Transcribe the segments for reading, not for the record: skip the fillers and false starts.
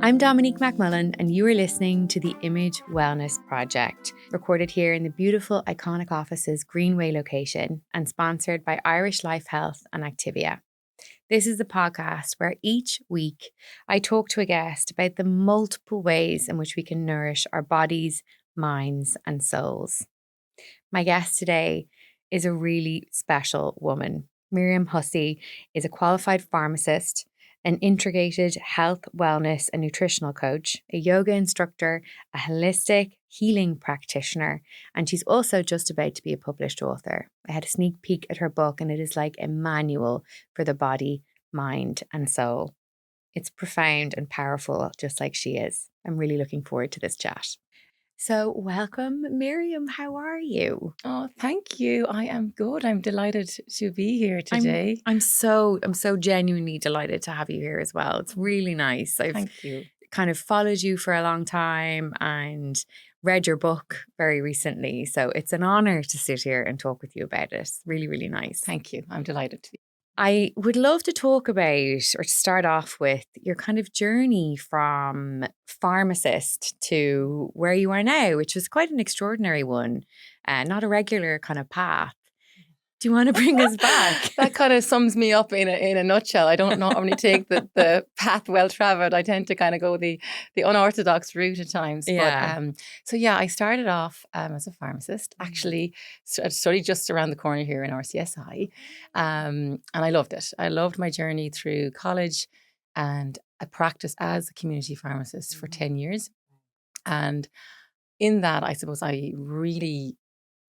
I'm Dominique McMullan, and you are listening to the Image Wellness Project, recorded here in the beautiful iconic office's Greenway location and sponsored by Irish Life Health and Activia. This is the podcast where each week I talk to a guest about the multiple ways in which we can nourish our bodies, minds, and souls. My guest today is a really special woman. Miriam Hussey is a qualified pharmacist, an integrated health, wellness, and nutritional coach, a yoga instructor, a holistic healing practitioner, and she's also just about to be a published author. I had a sneak peek at her book, and it is like a manual for the body, mind, and soul. It's profound and powerful, just like she is. I'm really looking forward to this chat. So welcome, Miriam. How are you? Oh, thank you. I am good. I'm delighted to be here today. I'm so genuinely delighted to have you here as well. It's really nice. Thank you. Kind of followed you for a long time and read your book very recently. So it's an honor to sit here and talk with you about it. Really, really nice. Thank you. I'm delighted to be. I would love to talk about, or to start off with, your kind of journey from pharmacist to where you are now, which was quite an extraordinary one, not a regular kind of path. Do you want to bring us back? That kind of sums me up in a nutshell. I don't normally take the path well traveled. I tend to kind of go the unorthodox route at times. Yeah. But I started off as a pharmacist. Actually, I studied just around the corner here in RCSI, and I loved it. I loved my journey through college, and I practiced as a community pharmacist for 10 years. And in that, I suppose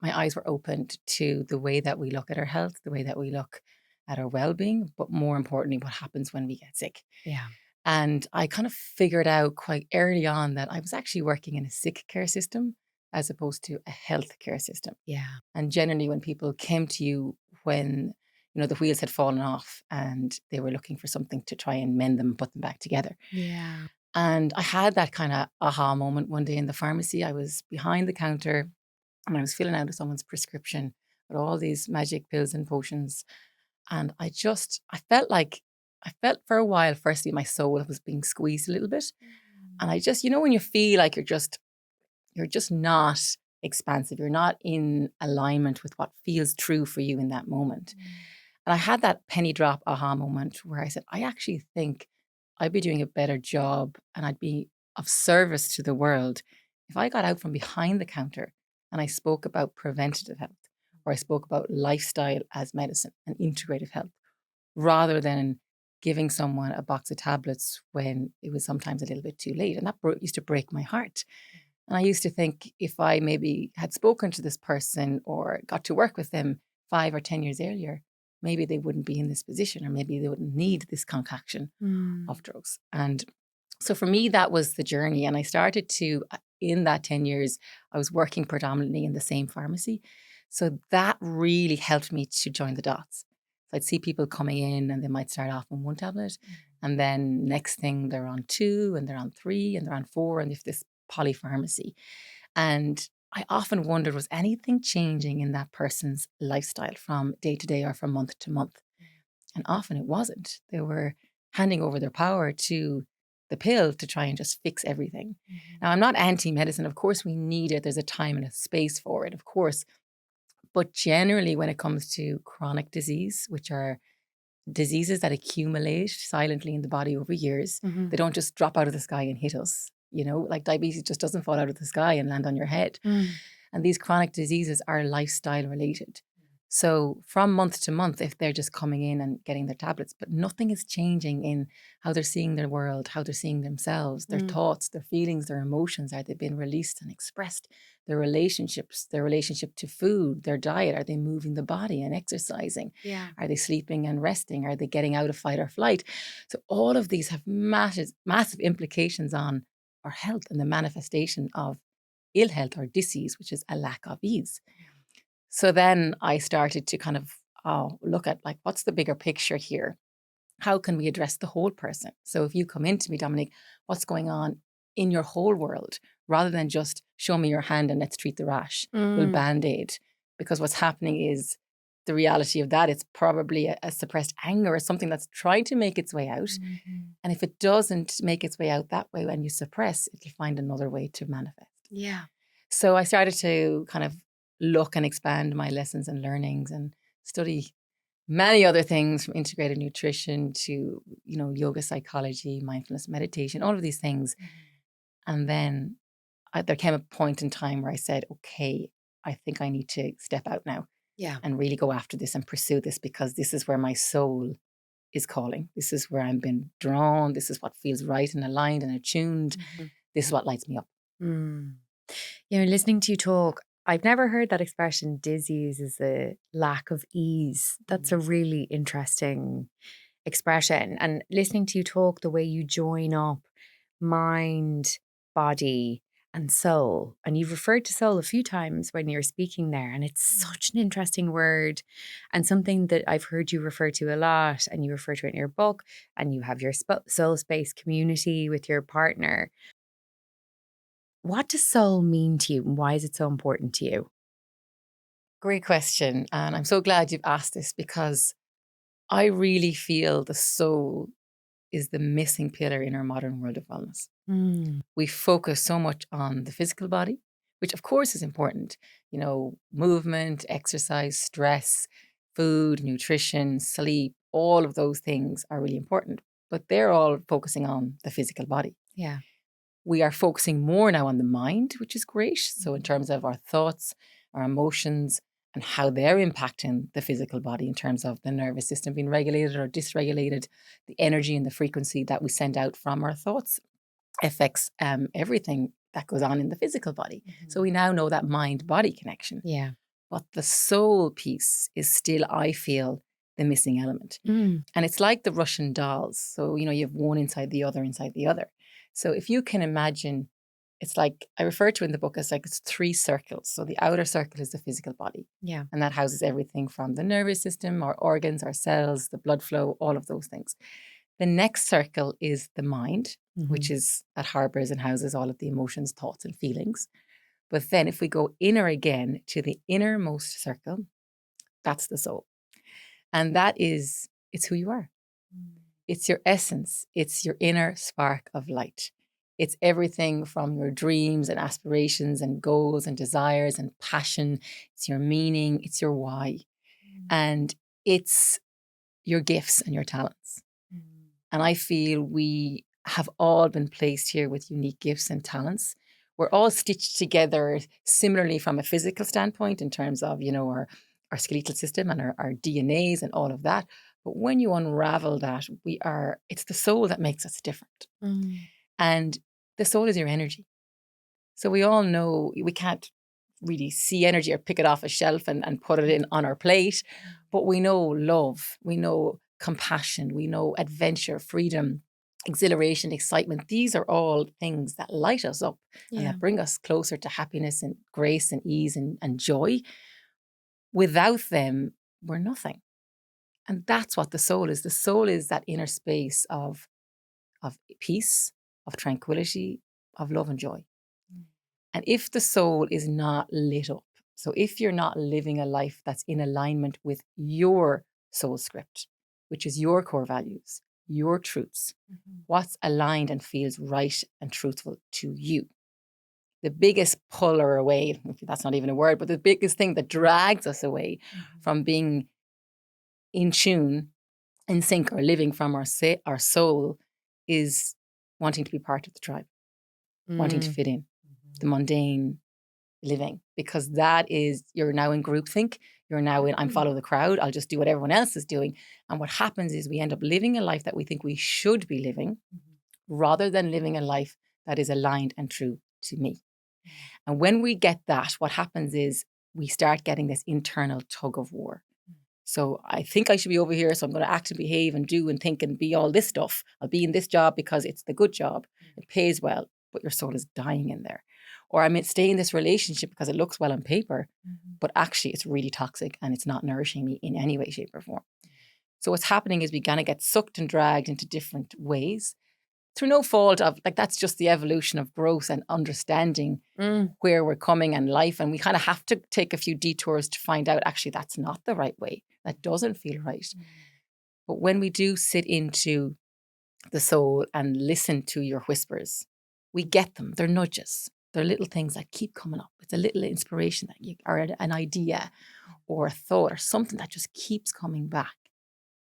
my eyes were opened to the way that we look at our health, the way that we look at our well-being, but more importantly, what happens when we get sick. Yeah. And I kind of figured out quite early on that I was actually working in a sick care system as opposed to a health care system. Yeah. And generally when people came to you when, the wheels had fallen off and they were looking for something to try and mend them and put them back together. Yeah. And I had that kind of aha moment one day in the pharmacy. I was behind the counter and I was filling out someone's prescription with all these magic pills and potions. And I felt for a while, firstly, my soul was being squeezed a little bit. And I just, when you feel like you're just not expansive, you're not in alignment with what feels true for you in that moment. And I had that penny drop aha moment where I said, I actually think I'd be doing a better job and I'd be of service to the world if I got out from behind the counter and I spoke about preventative health, or I spoke about lifestyle as medicine and integrative health, rather than giving someone a box of tablets when it was sometimes a little bit too late. And that used to break my heart. And I used to think if I maybe had spoken to this person or got to work with them 5 or 10 years earlier, maybe they wouldn't be in this position, or maybe they wouldn't need this concoction of drugs. And so for me, that was the journey. And I started to, in that 10 years, I was working predominantly in the same pharmacy. So that really helped me to join the dots. So I'd see people coming in and they might start off on 1 tablet. And then next thing they're on 2 and they're on 3 and they're on 4 and if this polypharmacy. And I often wondered, was anything changing in that person's lifestyle from day to day or from month to month? And often it wasn't. They were handing over their power to the pill to try and just fix everything. Now, I'm not anti-medicine. Of course, we need it. There's a time and a space for it, of course. But generally, when it comes to chronic disease, which are diseases that accumulate silently in the body over years, they don't just drop out of the sky and hit us. Like diabetes just doesn't fall out of the sky and land on your head. And these chronic diseases are lifestyle related. So from month to month, if they're just coming in and getting their tablets, but nothing is changing in how they're seeing their world, how they're seeing themselves, their thoughts, their feelings, their emotions, are they being released and expressed? Their relationships, their relationship to food, their diet, are they moving the body and exercising? Yeah. Are they sleeping and resting? Are they getting out of fight or flight? So all of these have massive implications on our health and the manifestation of ill health or disease, which is a lack of ease. So then I started to kind of look at what's the bigger picture here? How can we address the whole person? So if you come into me, Dominique, what's going on in your whole world, rather than just show me your hand and let's treat the rash, we'll Band-Aid. Because what's happening is the reality of that, it's probably a suppressed anger or something that's trying to make its way out. And if it doesn't make its way out that way and you suppress, it'll find another way to manifest. Yeah. So I started to kind of look and expand my lessons and learnings and study many other things, from integrative nutrition to, yoga, psychology, mindfulness, meditation, all of these things. And then there came a point in time where I said, okay, I think I need to step out now and really go after this and pursue this, because this is where my soul is calling. This is where I'm been drawn. This is what feels right and aligned and attuned. This is what lights me up. Listening to you talk, I've never heard that expression, disease is a lack of ease. That's a really interesting expression. And listening to you talk, the way you join up mind, body, and soul. And you've referred to soul a few times when you're speaking there. And it's such an interesting word and something that I've heard you refer to a lot. And you refer to it in your book, and you have your soul space community with your partner. What does soul mean to you, and why is it so important to you? Great question. And I'm so glad you've asked this, because I really feel the soul is the missing pillar in our modern world of wellness. We focus so much on the physical body, which of course is important. Movement, exercise, stress, food, nutrition, sleep, all of those things are really important, but they're all focusing on the physical body. Yeah. We are focusing more now on the mind, which is great. So in terms of our thoughts, our emotions, and how they're impacting the physical body in terms of the nervous system being regulated or dysregulated, the energy and the frequency that we send out from our thoughts affects everything that goes on in the physical body. So we now know that mind-body connection. Yeah. But the soul piece is still, I feel, the missing element. And it's like the Russian dolls. So, you have one inside the other, inside the other. So if you can imagine, it's like, I refer to in the book as like it's 3 circles. So the outer circle is the physical body. Yeah. And that houses everything from the nervous system, our organs, our cells, the blood flow, all of those things. The next circle is the mind, which is that harbors and houses all of the emotions, thoughts, and feelings. But then if we go inner again to the innermost circle, that's the soul. And it's who you are. It's your essence. It's your inner spark of light. It's everything from your dreams and aspirations and goals and desires and passion. It's your meaning. It's your why. And it's your gifts and your talents. And I feel we have all been placed here with unique gifts and talents. We're all stitched together similarly from a physical standpoint in terms of, our skeletal system and our DNAs and all of that. But when you unravel that, it's the soul that makes us different. And the soul is your energy. So we all know we can't really see energy or pick it off a shelf and put it in on our plate. But we know love, we know compassion, we know adventure, freedom, exhilaration, excitement. These are all things that light us up and that bring us closer to happiness and grace and ease and joy. Without them, we're nothing. And that's what the soul is. The soul is that inner space of peace, of tranquility, of love and joy. And if the soul is not lit up, so if you're not living a life that's in alignment with your soul script, which is your core values, your truths, what's aligned and feels right and truthful to you. The biggest puller away, that's not even a word, but the biggest thing that drags us away from being in tune, in sync, or living from our soul is wanting to be part of the tribe, wanting to fit in, the mundane living, because that is, you're now in groupthink, you're now in, I'm follow the crowd, I'll just do what everyone else is doing. And what happens is we end up living a life that we think we should be living, rather than living a life that is aligned and true to me. And when we get that, what happens is we start getting this internal tug of war. So I think I should be over here, so I'm going to act and behave and do and think and be all this stuff. I'll be in this job because it's the good job. It pays well, but your soul is dying in there. Or I might stay in this relationship because it looks well on paper, but actually it's really toxic and it's not nourishing me in any way, shape or form. So what's happening is we kind of get sucked and dragged into different ways through no fault of, like, that's just the evolution of growth and understanding where we're coming in life. And we kind of have to take a few detours to find out, actually, that's not the right way. That doesn't feel right. But when we do sit into the soul and listen to your whispers. We get them. They're nudges. They're little things that keep coming up. It's a little inspiration that you, or an idea or a thought or something that just keeps coming back.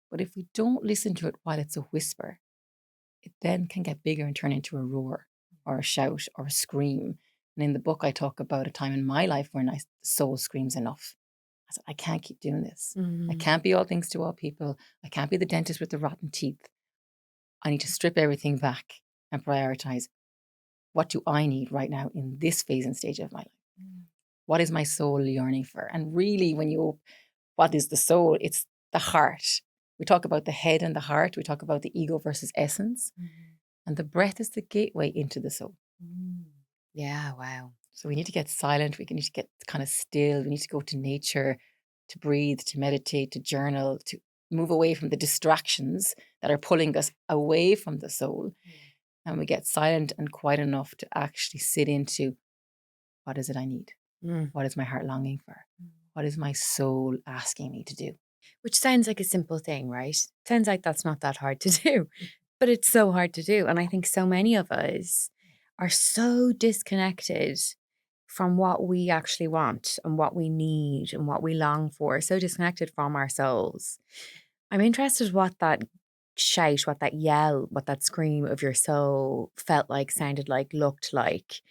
But if we don't listen to it while it's a whisper, it then can get bigger and turn into a roar or a shout or a scream. And in the book, I talk about a time in my life when the soul screams enough. I said, I can't keep doing this. I can't be all things to all people. I can't be the dentist with the rotten teeth. I need to strip everything back and prioritize, what do I need right now in this phase and stage of my life? What is my soul yearning for? And really, what is the soul? It's the heart. We talk about the head and the heart. We talk about the ego versus essence. And the breath is the gateway into the soul. Yeah, wow. So we need to get silent. We need to get kind of still. We need to go to nature, to breathe, to meditate, to journal, to move away from the distractions that are pulling us away from the soul. And we get silent and quiet enough to actually sit into, what is it I need? What is my heart longing for? What is my soul asking me to do? Which sounds like a simple thing, right? Sounds like that's not that hard to do, but it's so hard to do. And I think so many of us are so disconnected from what we actually want and what we need and what we long for, so disconnected from our souls. I'm interested what that shout, what that yell, what that scream of your soul felt like, sounded like, looked like,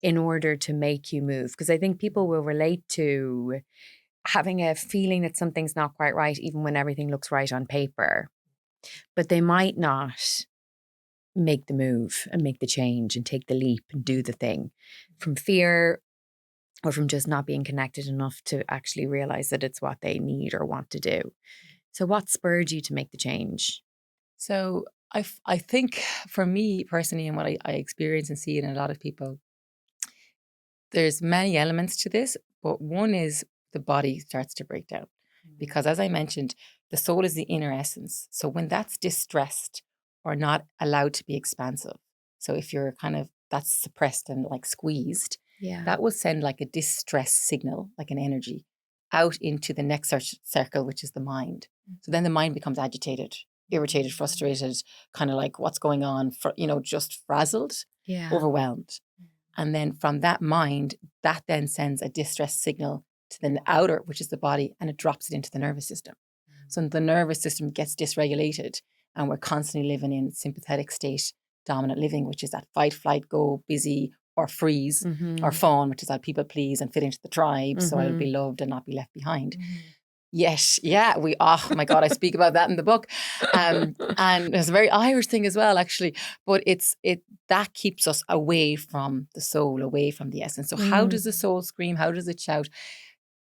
in order to make you move. Because I think people will relate to having a feeling that something's not quite right, even when everything looks right on paper. But they might not make the move and make the change and take the leap and do the thing from fear or from just not being connected enough to actually realize that it's what they need or want to do. So what spurred you to make the change? So I think for me personally, and what I experience and see in a lot of people, there's many elements to this, but one is the body starts to break down. Because as I mentioned, the soul is the inner essence. So when that's distressed or not allowed to be expansive, so if you're that's suppressed and like squeezed, that will send like a distress signal, like an energy, out into the next circle, which is the mind. So then the mind becomes agitated, irritated, frustrated, kind of like what's going on, just frazzled, overwhelmed. And then from that mind, that then sends a distress signal to the outer, which is the body, and it drops it into the nervous system. So the nervous system gets dysregulated, and we're constantly living in sympathetic state, dominant living, which is that fight, flight, go, busy, or freeze, or fawn, which is that people please and fit into the tribe, so I'll be loved and not be left behind. Yes, yeah, oh my God, I speak about that in the book. And it's a very Irish thing as well, actually. But that keeps us away from the soul, away from the essence. So how does the soul scream? How does it shout?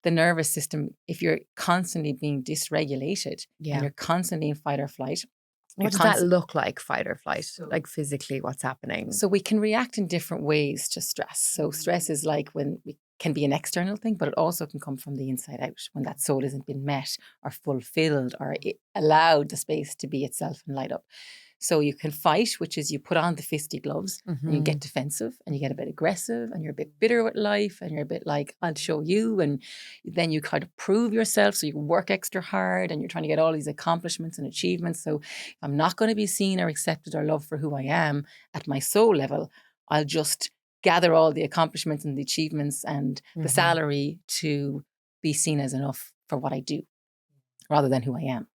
The nervous system, if you're constantly being dysregulated and you're constantly in fight or flight. What does that look like, fight or flight? Like physically, what's happening? So we can react in different ways to stress. So stress is like when we can be an external thing, but it also can come from the inside out when that soul isn't been met or fulfilled or allowed the space to be itself and light up. So you can fight, which is you put on the fisty gloves and you get defensive and you get a bit aggressive and you're a bit bitter with life and you're a bit like, I'll show you. And then you kind of prove yourself. So you work extra hard and you're trying to get all these accomplishments and achievements. So if I'm not going to be seen or accepted or loved for who I am at my soul level, I'll just gather all the accomplishments and the achievements and the salary to be seen as enough for what I do rather than who I am.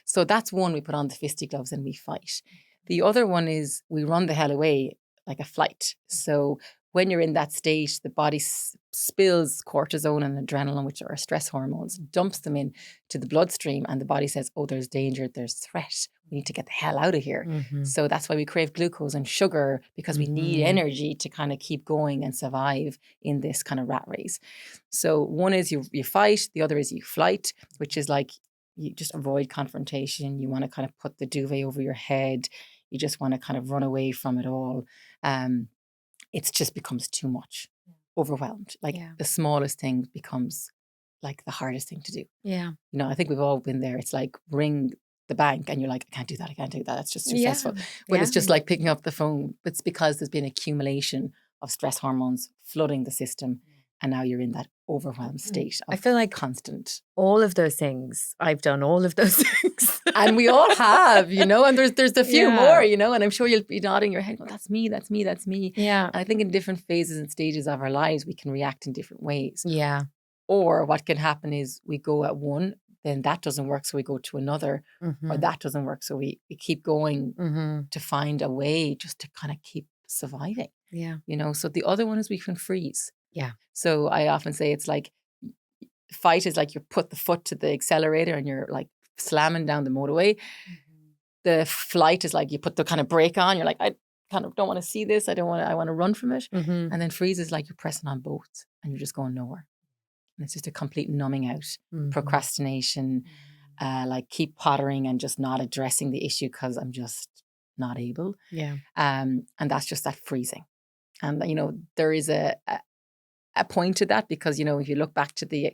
So that's one, we put on the fisty gloves and we fight. The other one is we run the hell away like a flight. So when you're in that state, the body spills cortisone and adrenaline, which are stress hormones, dumps them in to the bloodstream, and the body says, oh, there's danger, there's threat. We need to get the hell out of here. So that's why we crave glucose and sugar, because we need energy to kind of keep going and survive in this kind of rat race. So one is you fight, the other is you flight, which is like you just avoid confrontation. You want to kind of put the duvet over your head. You just want to kind of run away from it all. It just becomes too much, overwhelmed. Like the smallest thing becomes like the hardest thing to do. Yeah. I think we've all been there. It's like ring the bank and you're like, I can't do that. That's just too stressful. When it's just like picking up the phone. It's because there's been accumulation of stress hormones flooding the system And now you're in that overwhelmed state of I feel like constant. all of those things, I've done all of those things. And we all have, you know, and there's a few Yeah. more, you know, and I'm sure you'll be nodding your head, well, that's me, that's me, that's me. Yeah. And I think in different phases and stages of our lives, we can react in different ways. Yeah. Or what can happen is we go at one, then that doesn't work, so we go to another, or that doesn't work, so we keep going to find a way just to kind of keep surviving. Yeah. You know, so the other one is we can freeze. Yeah. So I often say it's like, fight is like you put the foot to the accelerator and you're like slamming down the motorway. The flight is like you put the kind of brake on, you're like, I kind of don't want to see this, I want to run from it. And then freeze is like you're pressing on both and you're just going nowhere. And it's just a complete numbing out, procrastination, like keep pottering and just not addressing the issue because I'm just not able. Yeah. And that's just that freezing. And, you know, there is a point to that because, you know, if you look back to the,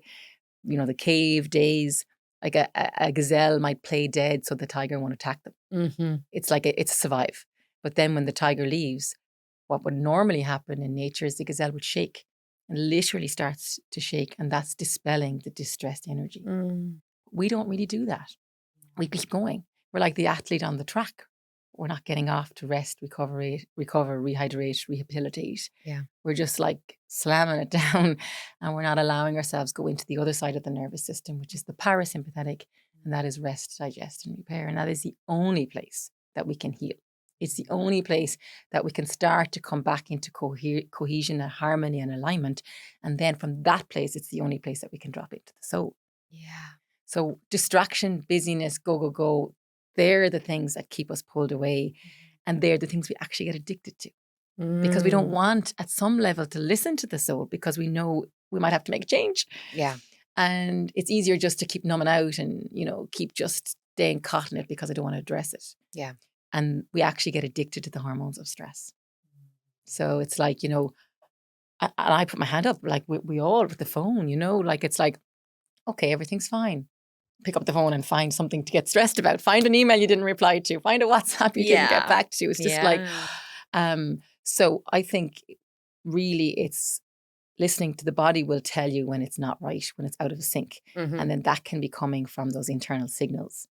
you know, the cave days, like a gazelle might play dead so the tiger won't attack them. It's like it's survive. But then when the tiger leaves, what would normally happen in nature is the gazelle would shake and literally starts to shake, and that's dispelling the distressed energy. We don't really do that. We keep going. We're like the athlete on the track. We're not getting off to rest, recover, rehydrate, rehabilitate. Yeah. We're just like slamming it down, and we're not allowing ourselves go into the other side of the nervous system, which is the parasympathetic, and that is rest, digest, and repair. And that is the only place that we can heal. It's the only place that we can start to come back into cohesion and harmony and alignment. And then from that place, it's the only place that we can drop into the soul. Yeah. So distraction, busyness, go, they're the things that keep us pulled away. And they're the things we actually get addicted to. Because we don't want at some level to listen to the soul because we know we might have to make a change. Yeah. And it's easier just to keep numbing out and, you know, keep just staying caught in it because I don't want to address it. Yeah. And we actually get addicted to the hormones of stress. So it's like, you know, and I put my hand up, like we all with the phone, you know, like it's like, okay, everything's fine. Pick up the phone and find something to get stressed about. Find an email you didn't reply to. Find a WhatsApp you didn't get back to. It's just like, so I think really it's listening to the body will tell you when it's not right, when it's out of sync. And then that can be coming from those internal signals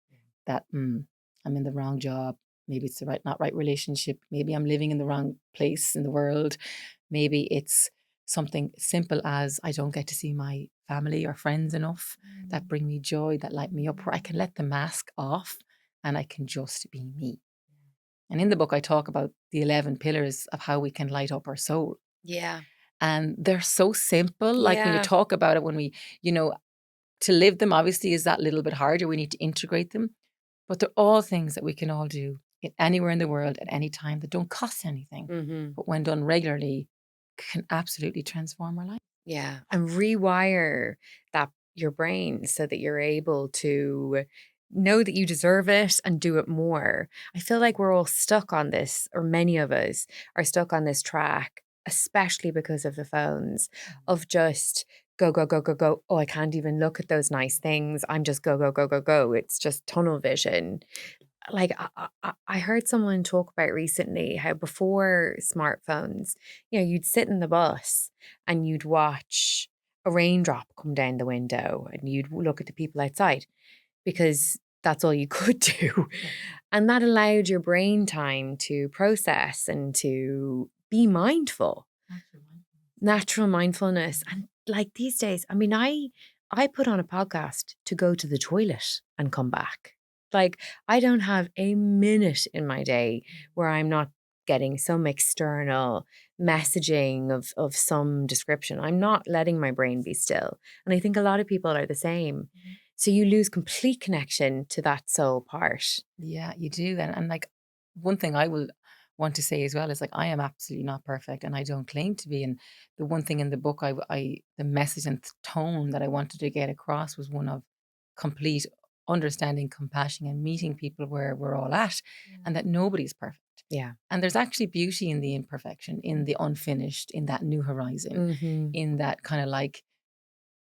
that I'm in the wrong job. Maybe it's the not right relationship. Maybe I'm living in the wrong place in the world. Maybe it's something simple as I don't get to see my family or friends enough that bring me joy, that light me up, where I can let the mask off and I can just be me. And in the book, I talk about the 11 pillars of how we can light up our soul. Yeah. And they're so simple. Like when you talk about it, when we, you know, to live them obviously is that little bit harder. We need to integrate them. But they're all things that we can all do anywhere in the world at any time that don't cost anything. But when done regularly, can absolutely transform our life. Yeah. And rewire your brain so that you're able to know that you deserve it and do it more. I feel like we're all stuck on this, or many of us are stuck on this track, especially because of the phones, of just go, go, go, go, go. Oh, I can't even look at those nice things. I'm just go, go, go, go, go. It's just tunnel vision. Like I heard someone talk about recently how before smartphones, you know, you'd sit in the bus and you'd watch a raindrop come down the window and you'd look at the people outside because that's all you could do. And that allowed your brain time to process and to be mindful. Natural mindfulness. And like these days, I mean, I put on a podcast to go to the toilet and come back. Like I don't have a minute in my day where I'm not getting some external messaging of some description. I'm not letting my brain be still. And I think a lot of people are the same. So you lose complete connection to that soul part. Yeah, you do. And like one thing I will want to say as well is like I am absolutely not perfect and I don't claim to be. And the one thing in the book the message and tone that I wanted to get across was one of complete understanding, compassion, and meeting people where we're all at, and that nobody's perfect. Yeah. And there's actually beauty in the imperfection, in the unfinished, in that new horizon, in that kind of like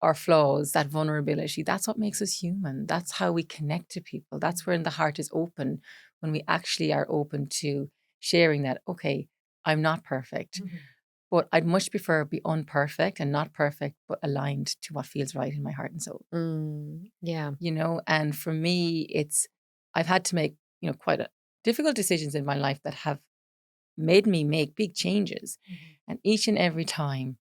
our flaws, that vulnerability. That's what makes us human. That's how we connect to people. That's when the heart is open, when we actually are open to sharing that, okay, I'm not perfect, But I'd much prefer be unperfect and not perfect, but aligned to what feels right in my heart and soul. Yeah. And for me, I've had to make, quite difficult decisions in my life that have made me make big changes. And each and every time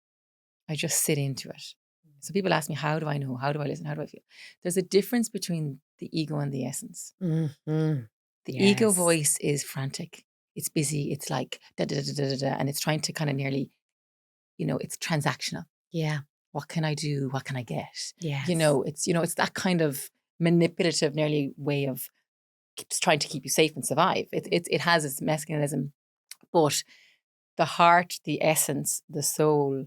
I just sit into it. So people ask me, how do I know? How do I listen? How do I feel? There's a difference between the ego and the essence. Mm-hmm. The ego voice is frantic. It's busy. It's like da da da da da da, and it's trying to kind of nearly, it's transactional. Yeah. What can I do? What can I get? Yes. It's that kind of manipulative, nearly way of trying to keep you safe and survive. It has its mechanism, but the heart, the essence, the soul,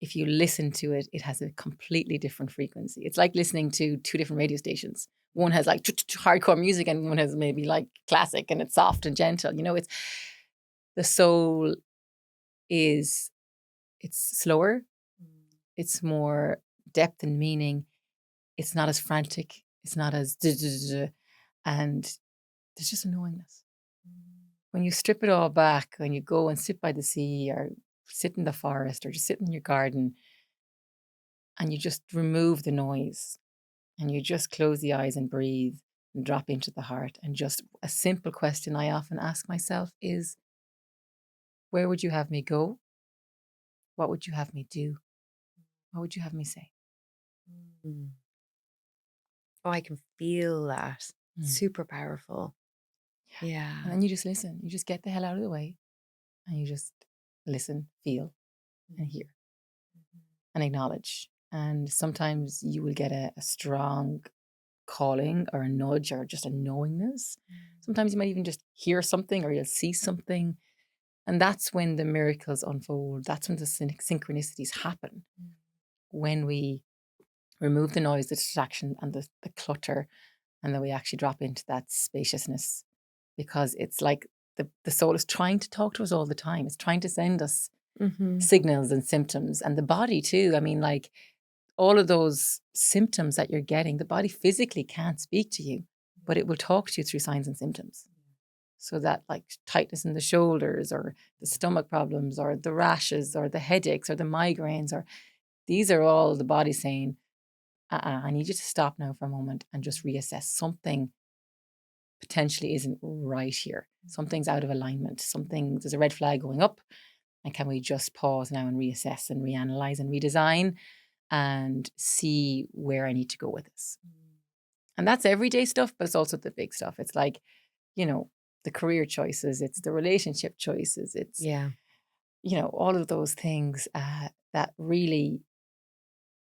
if you listen to it, it has a completely different frequency. It's like listening to two different radio stations. One has like hardcore music and one has maybe like classic and it's soft and gentle. It's the soul it's slower. It's more depth and meaning. It's not as frantic. It's not as and there's just a knowingness. When you strip it all back, when you go and sit by the sea or sit in the forest or just sit in your garden and you just remove the noise and you just close the eyes and breathe and drop into the heart, and just a simple question I often ask myself is, where would you have me go? What would you have me do? What would you have me say? Oh, I can feel that. Super powerful. Yeah. And then you just listen. You just get the hell out of the way and you just listen, feel, and hear and acknowledge. And sometimes you will get a strong calling or a nudge or just a knowingness. Sometimes you might even just hear something or you'll see something. And that's when the miracles unfold. That's when the synchronicities happen. When we remove the noise, the distraction, and the clutter, and then we actually drop into that spaciousness. Because it's like the soul is trying to talk to us all the time. It's trying to send us signals and symptoms. And the body too. I mean, like all of those symptoms that you're getting, the body physically can't speak to you, but it will talk to you through signs and symptoms. So that like tightness in the shoulders or the stomach problems or the rashes or the headaches or the migraines, or these are all the body saying, I need you to stop now for a moment and just reassess. Something potentially isn't right here. Something's out of alignment. There's a red flag going up. And can we just pause now and reassess and reanalyze and redesign and see where I need to go with this? And that's everyday stuff, but it's also the big stuff. It's like, the career choices, it's the relationship choices, it's, all of those things that really,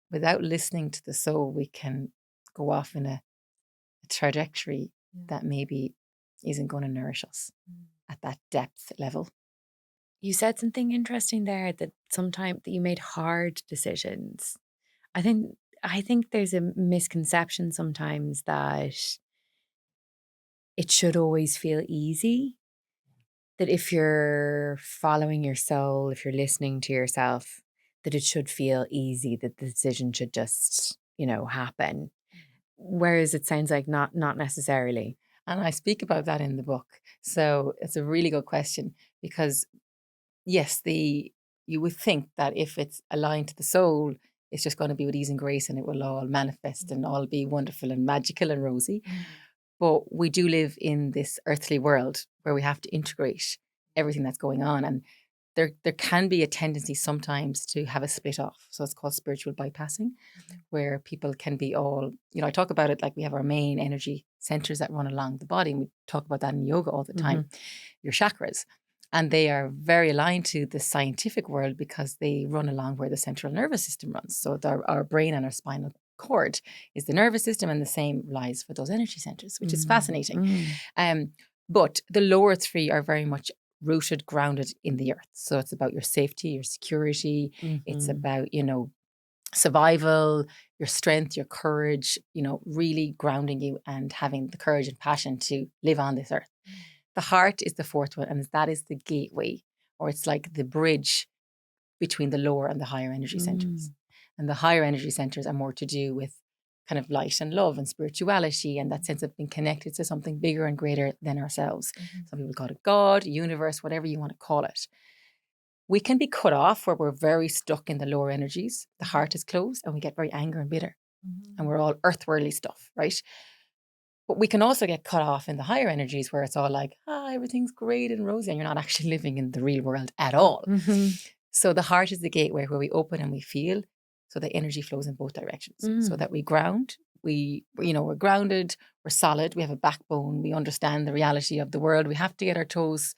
without listening to the soul, we can go off in a trajectory that maybe isn't going to nourish us at that depth level. You said something interesting there, that sometimes that you made hard decisions. I think there's a misconception sometimes that it should always feel easy. That if you're following your soul, if you're listening to yourself, that it should feel easy, that the decision should just, happen. Whereas it sounds like not necessarily. And I speak about that in the book. So it's a really good question because, yes, you would think that if it's aligned to the soul, it's just going to be with ease and grace and it will all manifest and all be wonderful and magical and rosy. But we do live in this earthly world where we have to integrate everything that's going on. And there can be a tendency sometimes to have a split off. So it's called spiritual bypassing, where people can be all, I talk about it like we have our main energy centers that run along the body. And we talk about that in yoga all the time, your chakras. And they are very aligned to the scientific world because they run along where the central nervous system runs. So our brain and our spinal cord is the nervous system, and the same lies for those energy centers, which is fascinating. But the lower three are very much rooted, grounded in the earth. So it's about your safety, your security. It's about, survival, your strength, your courage, really grounding you and having the courage and passion to live on this earth. The heart is the fourth one, and that is the gateway, or it's like the bridge between the lower and the higher energy centers. And the higher energy centers are more to do with kind of light and love and spirituality and that sense of being connected to something bigger and greater than ourselves. Some people call it God, universe, whatever you want to call it. We can be cut off where we're very stuck in the lower energies. The heart is closed and we get very angry and bitter. And we're all earthworldly stuff, right? But we can also get cut off in the higher energies where it's all like, everything's great and rosy, and you're not actually living in the real world at all. So the heart is the gateway where we open and we feel, so the energy flows in both directions. So that we ground, we're grounded, we're solid, we have a backbone, we understand the reality of the world. We have to get our toes,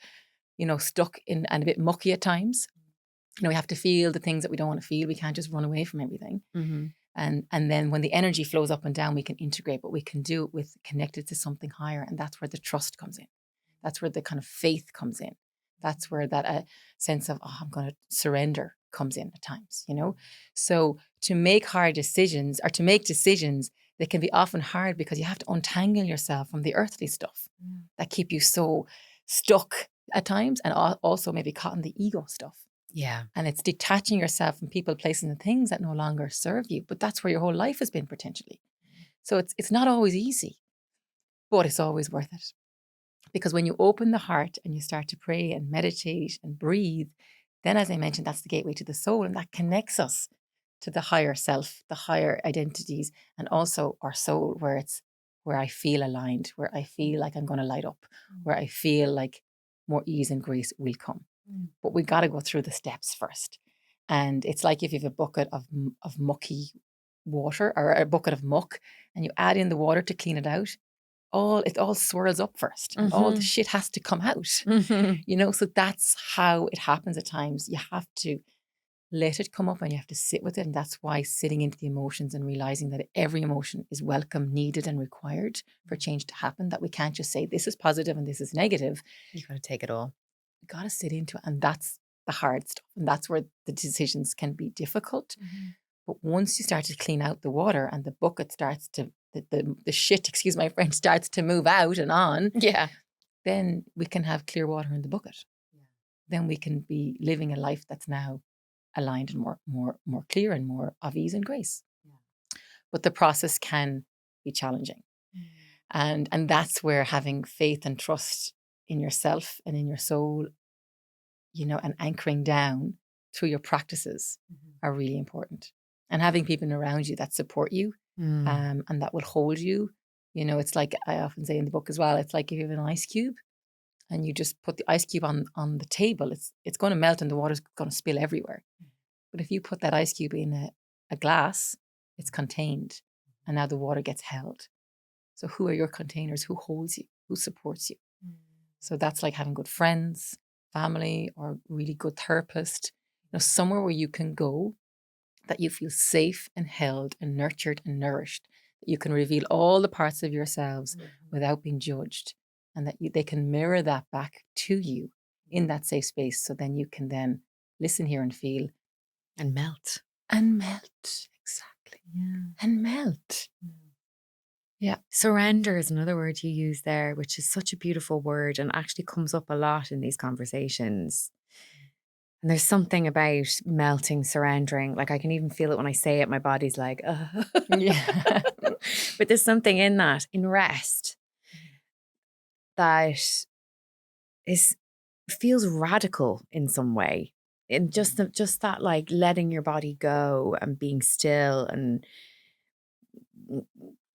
stuck in and a bit mucky at times. We have to feel the things that we don't want to feel. We can't just run away from everything. And then when the energy flows up and down, we can integrate, but we can do it with connected to something higher. And that's where the trust comes in. That's where the kind of faith comes in. That's where that sense of, I'm going to surrender comes in at times, So to make hard decisions, or to make decisions, they can be often hard because you have to untangle yourself from the earthly stuff that keep you so stuck at times, and also maybe caught in the ego stuff. Yeah. And it's detaching yourself from people, places, and things that no longer serve you. But that's where your whole life has been potentially. So it's not always easy, but it's always worth it. Because when you open the heart and you start to pray and meditate and breathe, then, as I mentioned, that's the gateway to the soul, and that connects us to the higher self, the higher identities, and also our soul, where I feel aligned, where I feel like I'm going to light up, where I feel like more ease and grace will come. But we got to go through the steps first. And it's like if you have a bucket of mucky water, or a bucket of muck, and you add in the water to clean it out, it all swirls up first, and all the shit has to come out. So that's how it happens at times. You have to let it come up and you have to sit with it. And that's why sitting into the emotions and realizing that every emotion is welcome, needed, and required for change to happen, that we can't just say this is positive and this is negative. You got to take it all. You got to sit into it. And that's the hard stuff. And that's where the decisions can be difficult. But once you start to clean out the water and the bucket starts to, the shit, excuse my French, starts to move out and on, then we can have clear water in the bucket. Then we can be living a life that's now aligned and more clear and more of ease and grace. But the process can be challenging. And that's where having faith and trust in yourself and in your soul, and anchoring down through your practices are really important. And having people around you that support you and that will hold you. It's like I often say in the book as well, it's like if you have an ice cube and you just put the ice cube on the table, it's going to melt and the water's going to spill everywhere. But if you put that ice cube in a glass, it's contained, and now the water gets held. So who are your containers? Who holds you? Who supports you? So that's like having good friends, family, or really good therapist, somewhere where you can go that you feel safe and held and nurtured and nourished, that you can reveal all the parts of yourselves without being judged, and that they can mirror that back to you in that safe space. So then you can then listen, hear, and feel. And melt. Exactly. And melt. Yeah. Surrender is another word you use there, which is such a beautiful word and actually comes up a lot in these conversations. And there's something about melting, surrendering. Like I can even feel it when I say it. My body's like, Yeah. But there's something in that, in rest, that feels radical in some way. And just that, like letting your body go and being still and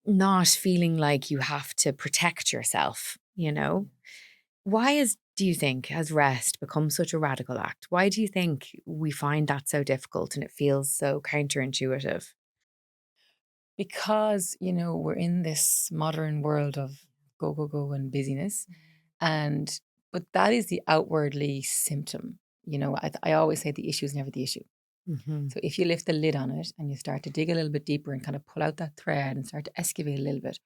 not feeling like you have to protect yourself, Why do you think has rest become such a radical act? Why do you think we find that so difficult and it feels so counterintuitive? Because, we're in this modern world of go, go, go and busyness. But that is the outwardly symptom. I always say the issue is never the issue. So if you lift the lid on it and you start to dig a little bit deeper and kind of pull out that thread and start to excavate a little bit,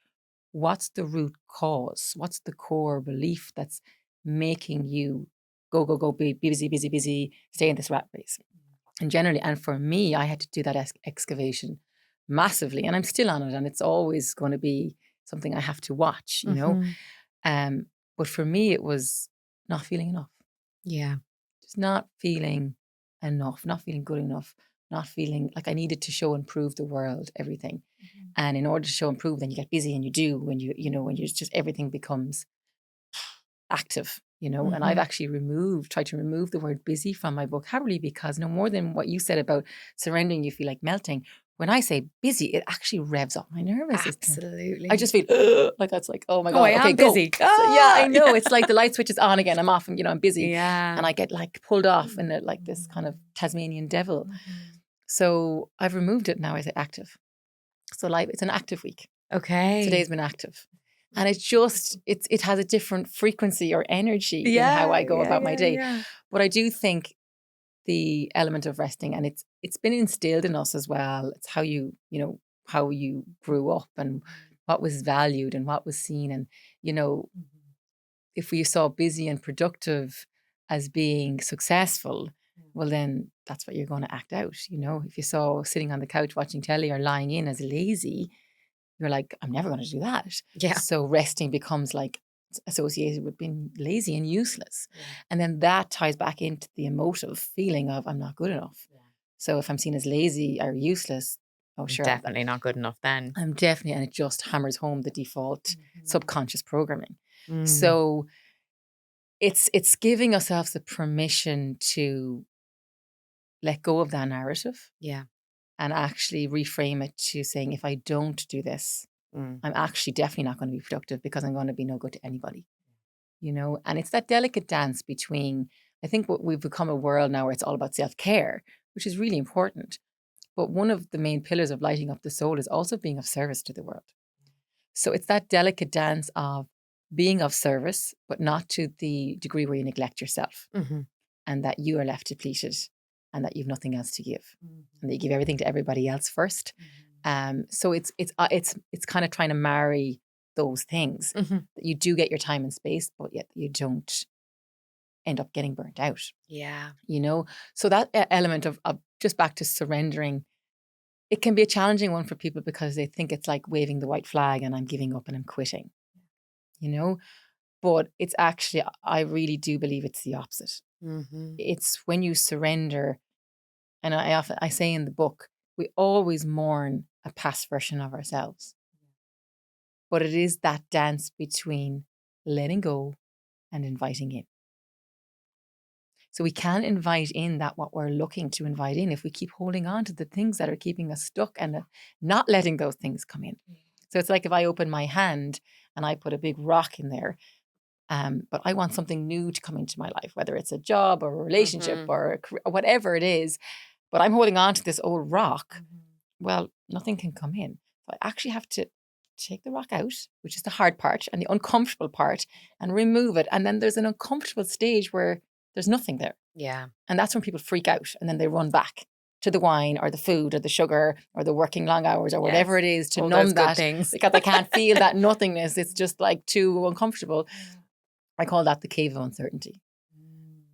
what's the root cause? What's the core belief that's making you go, go, go, be busy, busy, busy, stay in this rat race? And for me, I had to do that excavation massively, and I'm still on it, and it's always going to be something I have to watch, But for me, it was not feeling enough. Yeah. Just not feeling enough, not feeling good enough, not feeling like I needed to show and prove the world everything. And in order to show and prove, then you get busy and you do, when you just everything becomes active. and I've actually tried to remove the word busy from my vocabulary, because no more than what you said about surrendering, you feel like melting. When I say busy, it actually revs up my nervous system. Absolutely. I just feel like that's like, oh my God, I am busy. Go. So, yeah, I know. It's like the light switch is on again. I'm off and, I'm busy. Yeah. And I get like pulled off in like this kind of Tasmanian devil. So I've removed it now. I say active. So it's an active week. Okay. Today's been active. And it has a different frequency or energy in how I go about my day. Yeah. But I do think the element of resting, and it's been instilled in us as well. It's how how you grew up and what was valued and what was seen. And, if we saw busy and productive as being successful, well, then that's what you're going to act out. If you saw sitting on the couch watching telly or lying in as lazy, you're like, I'm never going to do that. Yeah. So resting becomes like associated with being lazy and useless. Yeah. And then that ties back into the emotive feeling of I'm not good enough. Yeah. So if I'm seen as lazy or useless, sure. Definitely not good enough then. I'm definitely, and it just hammers home the default subconscious programming. So it's giving ourselves the permission to let go of that narrative. Yeah. And actually reframe it to saying, if I don't do this, I'm actually definitely not going to be productive, because I'm going to be no good to anybody, and it's that delicate dance between, I think we've become a world now where it's all about self-care, which is really important. But one of the main pillars of lighting up the soul is also being of service to the world. So it's that delicate dance of being of service, but not to the degree where you neglect yourself and that you are left depleted and that you've nothing else to give and that you give everything to everybody else first. So it's kind of trying to marry those things, that you do get your time and space, but yet you don't end up getting burnt out. Yeah. So that element of just back to surrendering, it can be a challenging one for people because they think it's like waving the white flag and I'm giving up and I'm quitting, but it's actually, I really do believe it's the opposite. It's when you surrender. And I say in the book, we always mourn a past version of ourselves. But it is that dance between letting go and inviting in. So we can invite in that what we're looking to invite in if we keep holding on to the things that are keeping us stuck and not letting those things come in. So it's like if I open my hand and I put a big rock in there, but I want something new to come into my life, whether it's a job or a relationship or a career, or whatever it is, but I'm holding on to this old rock, well, nothing can come in. So I actually have to take the rock out, which is the hard part and the uncomfortable part, and remove it. And then there's an uncomfortable stage where there's nothing there. Yeah. And that's when people freak out and then they run back to the wine or the food or the sugar or the working long hours or whatever it is to numb that things. Because they can't feel that nothingness. It's just like too uncomfortable. I call that the cave of uncertainty.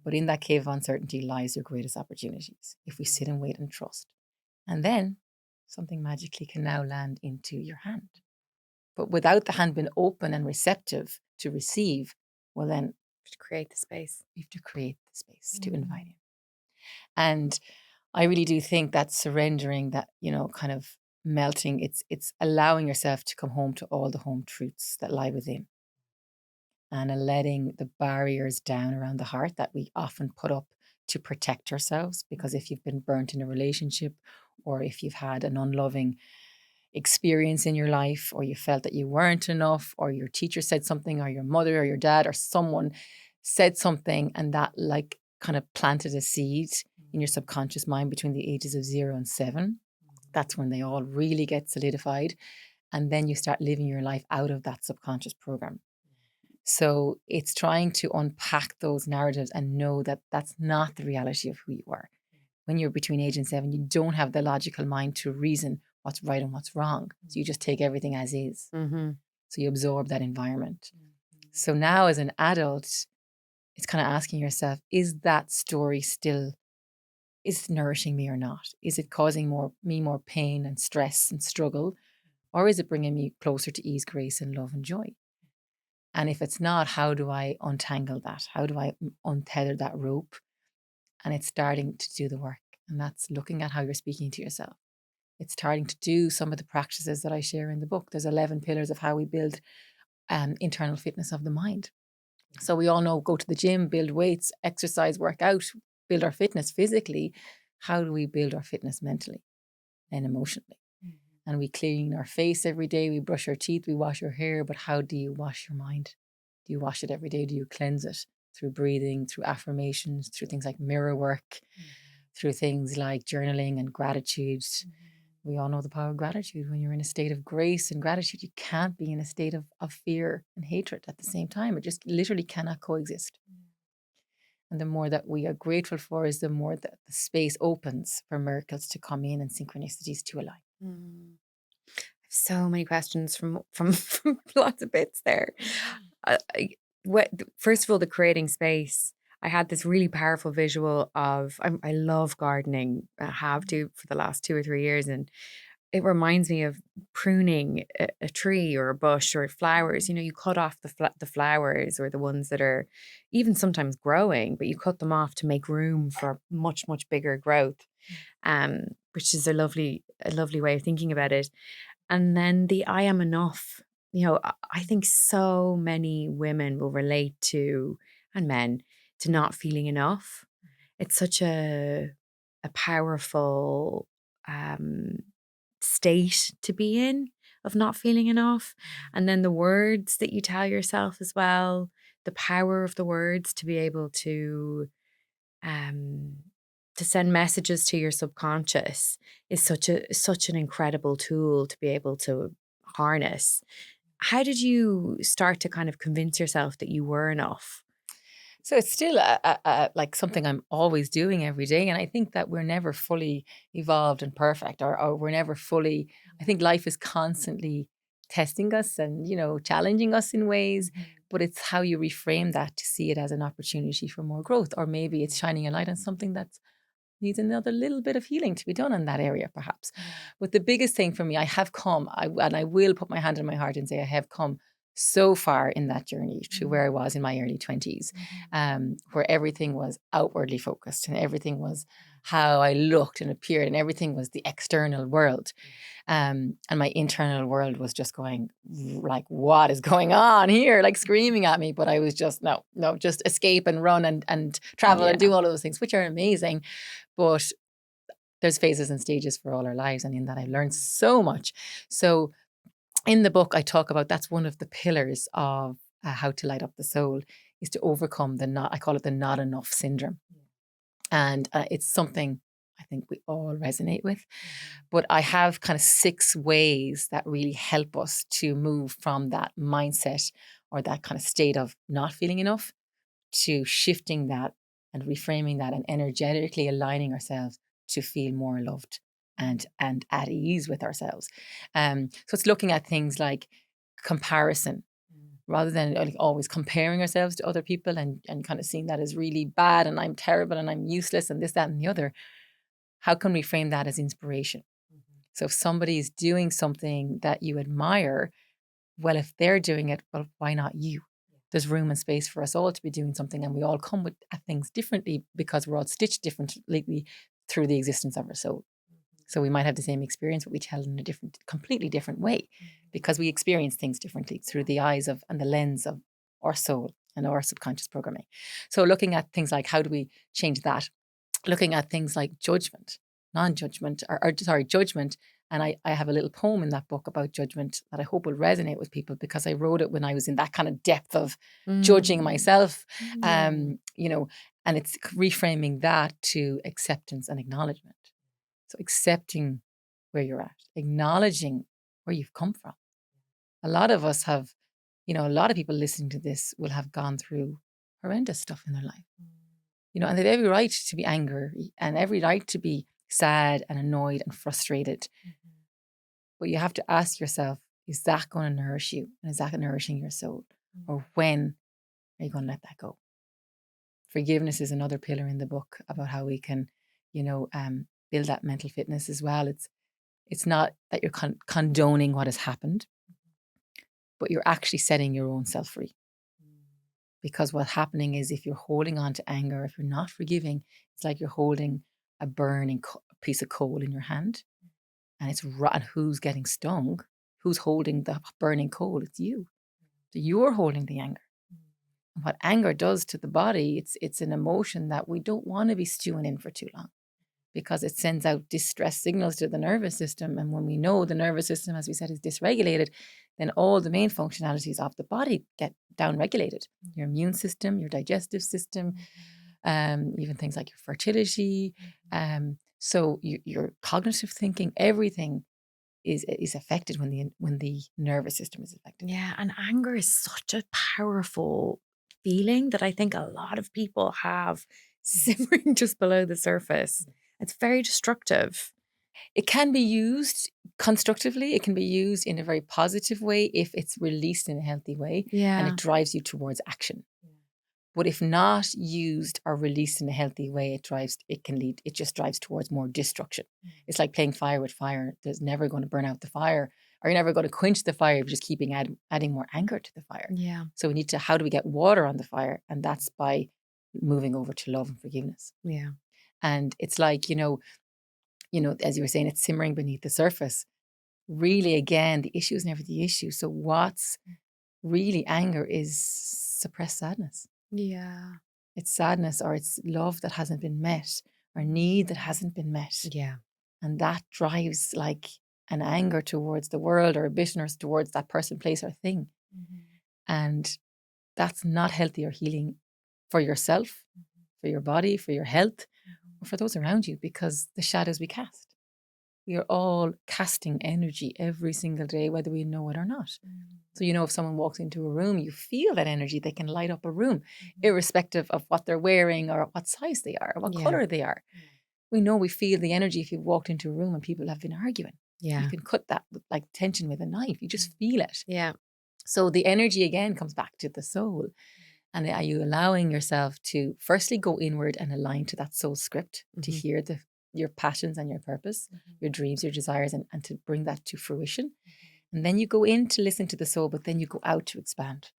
But in that cave of uncertainty lies your greatest opportunities if we sit and wait and trust. And then something magically can now land into your hand. But without the hand being open and receptive to receive, well then, to create the space. You have to create the space to invite in. And I really do think that surrendering, that, kind of melting, it's allowing yourself to come home to all the home truths that lie within. And letting the barriers down around the heart that we often put up to protect ourselves. Because if you've been burnt in a relationship, or if you've had an unloving experience in your life, or you felt that you weren't enough, or your teacher said something, or your mother or your dad or someone said something, and that like kind of planted a seed in your subconscious mind between the ages of 0 and 7, that's when they all really get solidified. And then you start living your life out of that subconscious program. So it's trying to unpack those narratives and know that that's not the reality of who you are. When you're between age and 7, you don't have the logical mind to reason what's right and what's wrong. So you just take everything as is. So you absorb that environment. So now as an adult, it's kind of asking yourself, is that story still, is it nourishing me or not? Is it causing me more pain and stress and struggle? Or is it bringing me closer to ease, grace, and love and joy? And if it's not, how do I untangle that? How do I untether that rope? And it's starting to do the work. And that's looking at how you're speaking to yourself. It's starting to do some of the practices that I share in the book. There's 11 pillars of how we build internal fitness of the mind. So we all know, go to the gym, build weights, exercise, work out, build our fitness physically. How do we build our fitness mentally and emotionally? And we clean our face every day, we brush our teeth, we wash our hair, but how do you wash your mind? Do you wash it every day? Do you cleanse it through breathing, through affirmations, through things like mirror work, through things like journaling and gratitude? We all know the power of gratitude. When you're in a state of grace and gratitude, you can't be in a state of fear and hatred at the same time. It just literally cannot coexist. And the more that we are grateful for is the more that the space opens for miracles to come in and synchronicities to align. So many questions from lots of bits there. First of all, the creating space. I had this really powerful visual of, I love gardening. I have to for the last 2 or 3 years. And it reminds me of pruning a tree or a bush or flowers. You cut off the flowers, or the ones that are even sometimes growing, but you cut them off to make room for much, much bigger growth, which is a lovely way of thinking about it. And then the I am enough. I think so many women will relate to, and men, to not feeling enough. It's such a powerful state to be in, of not feeling enough. And then the words that you tell yourself as well, the power of the words to be able to send messages to your subconscious is such an incredible tool to be able to harness. How did you start to kind of convince yourself that you were enough? So it's still like something I'm always doing every day. And I think that we're never fully evolved and perfect, or we're never fully, I think life is constantly testing us and, challenging us in ways, but it's how you reframe that to see it as an opportunity for more growth. Or maybe it's shining a light on something that needs another little bit of healing to be done in that area, perhaps. But the biggest thing for me, I have come, and I will put my hand on my heart and say I have come so far in that journey to where I was in my early 20s, where everything was outwardly focused and everything was how I looked and appeared, and everything was the external world. And my internal world was just going like, what is going on here? Like screaming at me. But I was just, no, just escape and run and travel and do all of those things, which are amazing. But there's phases and stages for all our lives. And in that, I learned so much. So in the book, I talk about, that's one of the pillars of how to light up the soul, is to overcome I call it the not enough syndrome. And it's something I think we all resonate with. But I have kind of 6 ways that really help us to move from that mindset or that kind of state of not feeling enough to shifting that and reframing that and energetically aligning ourselves to feel more loved and at ease with ourselves. So it's looking at things like comparison, rather than like always comparing ourselves to other people and kind of seeing that as really bad and I'm terrible and I'm useless and this, that, and the other. How can we frame that as inspiration? So if somebody is doing something that you admire, well, if they're doing it, well, why not you? There's room and space for us all to be doing something, and we all come at things differently because we're all stitched differently through the existence of our soul. So we might have the same experience, but we tell it in a completely different way, because we experience things differently through the eyes of and the lens of our soul and our subconscious programming. So looking at things like, how do we change that? Looking at things like judgment, non-judgment, judgment. And I have a little poem in that book about judgment that I hope will resonate with people, because I wrote it when I was in that kind of depth of judging myself, and it's reframing that to acceptance and acknowledgement. So accepting where you're at, acknowledging where you've come from. A lot of us have, a lot of people listening to this will have gone through horrendous stuff in their life. And they have every right to be angry and every right to be sad and annoyed and frustrated. But you have to ask yourself, is that going to nourish you? And is that nourishing your soul? Or when are you going to let that go? Forgiveness is another pillar in the book about how we can, build that mental fitness as well. It's not that you're condoning what has happened, but you're actually setting your own self free. Because what's happening is, if you're holding on to anger, if you're not forgiving, it's like you're holding a burning piece of coal in your hand, and it's rotten. Who's getting stung? Who's holding the burning coal? It's you. So you're holding the anger. What anger does to the body, it's an emotion that we don't want to be stewing in for too long, because it sends out distress signals to the nervous system. And when we know the nervous system, as we said, is dysregulated, then all the main functionalities of the body get downregulated. Your immune system, your digestive system, even things like your fertility. So your cognitive thinking, everything is affected when the nervous system is affected. Yeah, and anger is such a powerful feeling that I think a lot of people have simmering just below the surface. It's very destructive. It can be used constructively. It can be used in a very positive way if it's released in a healthy way, and it drives you towards action. But if not used or released in a healthy way, it just drives towards more destruction. It's like playing fire with fire. There's never going to burn out the fire, or you're never going to quench the fire if you just keeping adding more anger to the fire. Yeah. So how do we get water on the fire? And that's by moving over to love and forgiveness. Yeah. And it's like, as you were saying, it's simmering beneath the surface. Really, again, the issue is never the issue. So what's really anger is suppressed sadness. Yeah. It's sadness, or it's love that hasn't been met, or need that hasn't been met. Yeah. And that drives like an anger towards the world, or a bitterness towards that person, place, or thing. And that's not healthy or healing for yourself, for your body, for your health, or for those around you, because the shadows we cast. We are all casting energy every single day, whether we know it or not. So, if someone walks into a room, you feel that energy. They can light up a room, irrespective of what they're wearing or what size they are, or what color they are. We feel the energy if you've walked into a room and people have been arguing. Yeah. You can cut that like tension with a knife. You just feel it. Yeah. So the energy again comes back to the soul. And are you allowing yourself to firstly go inward and align to that soul script, to hear your passions and your purpose, your dreams, your desires, and to bring that to fruition? And then you go in to listen to the soul, but then you go out to expand.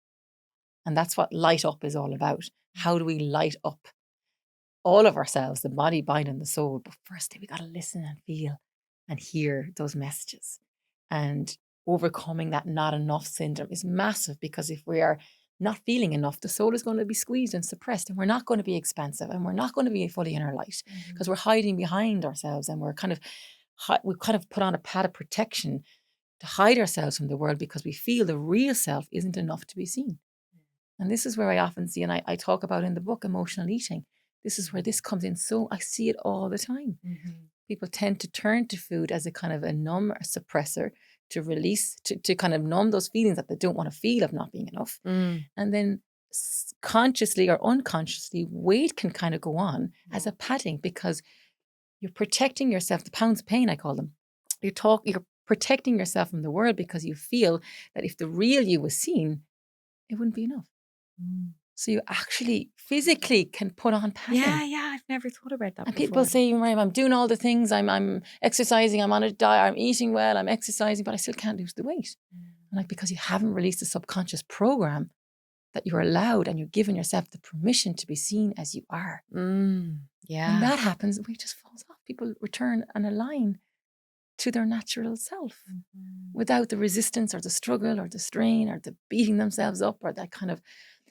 And that's what light up is all about. How do we light up all of ourselves, the body, mind, and the soul? But first, we got to listen and feel and hear those messages. And overcoming that not enough syndrome is massive, because if we are not feeling enough, the soul is going to be squeezed and suppressed, and we're not going to be expansive, and we're not going to be fully in our light, because we're hiding behind ourselves, and we've kind of put on a pad of protection to hide ourselves from the world, because we feel the real self isn't enough to be seen. And this is where I often see, and I talk about in the book, emotional eating. This is where this comes in. So I see it all the time. People tend to turn to food as a kind of a suppressor to release, to kind of numb those feelings that they don't want to feel of not being enough. And then consciously or unconsciously, weight can kind of go on as a padding, because you're protecting yourself. The pounds of pain, I call them. You're protecting yourself from the world, because you feel that if the real you was seen, it wouldn't be enough. So you actually physically can put on padding. Yeah, I've never thought about that and before. People say, Miriam, I'm doing all the things, I'm exercising, I'm on a diet, I'm eating well, I'm exercising, but I still can't lose the weight. And because you haven't released the subconscious program that you're allowed, and you're giving yourself the permission to be seen as you are. Yeah. When that happens, weight just falls off. People return and align to their natural self without the resistance or the struggle or the strain or the beating themselves up, or that kind of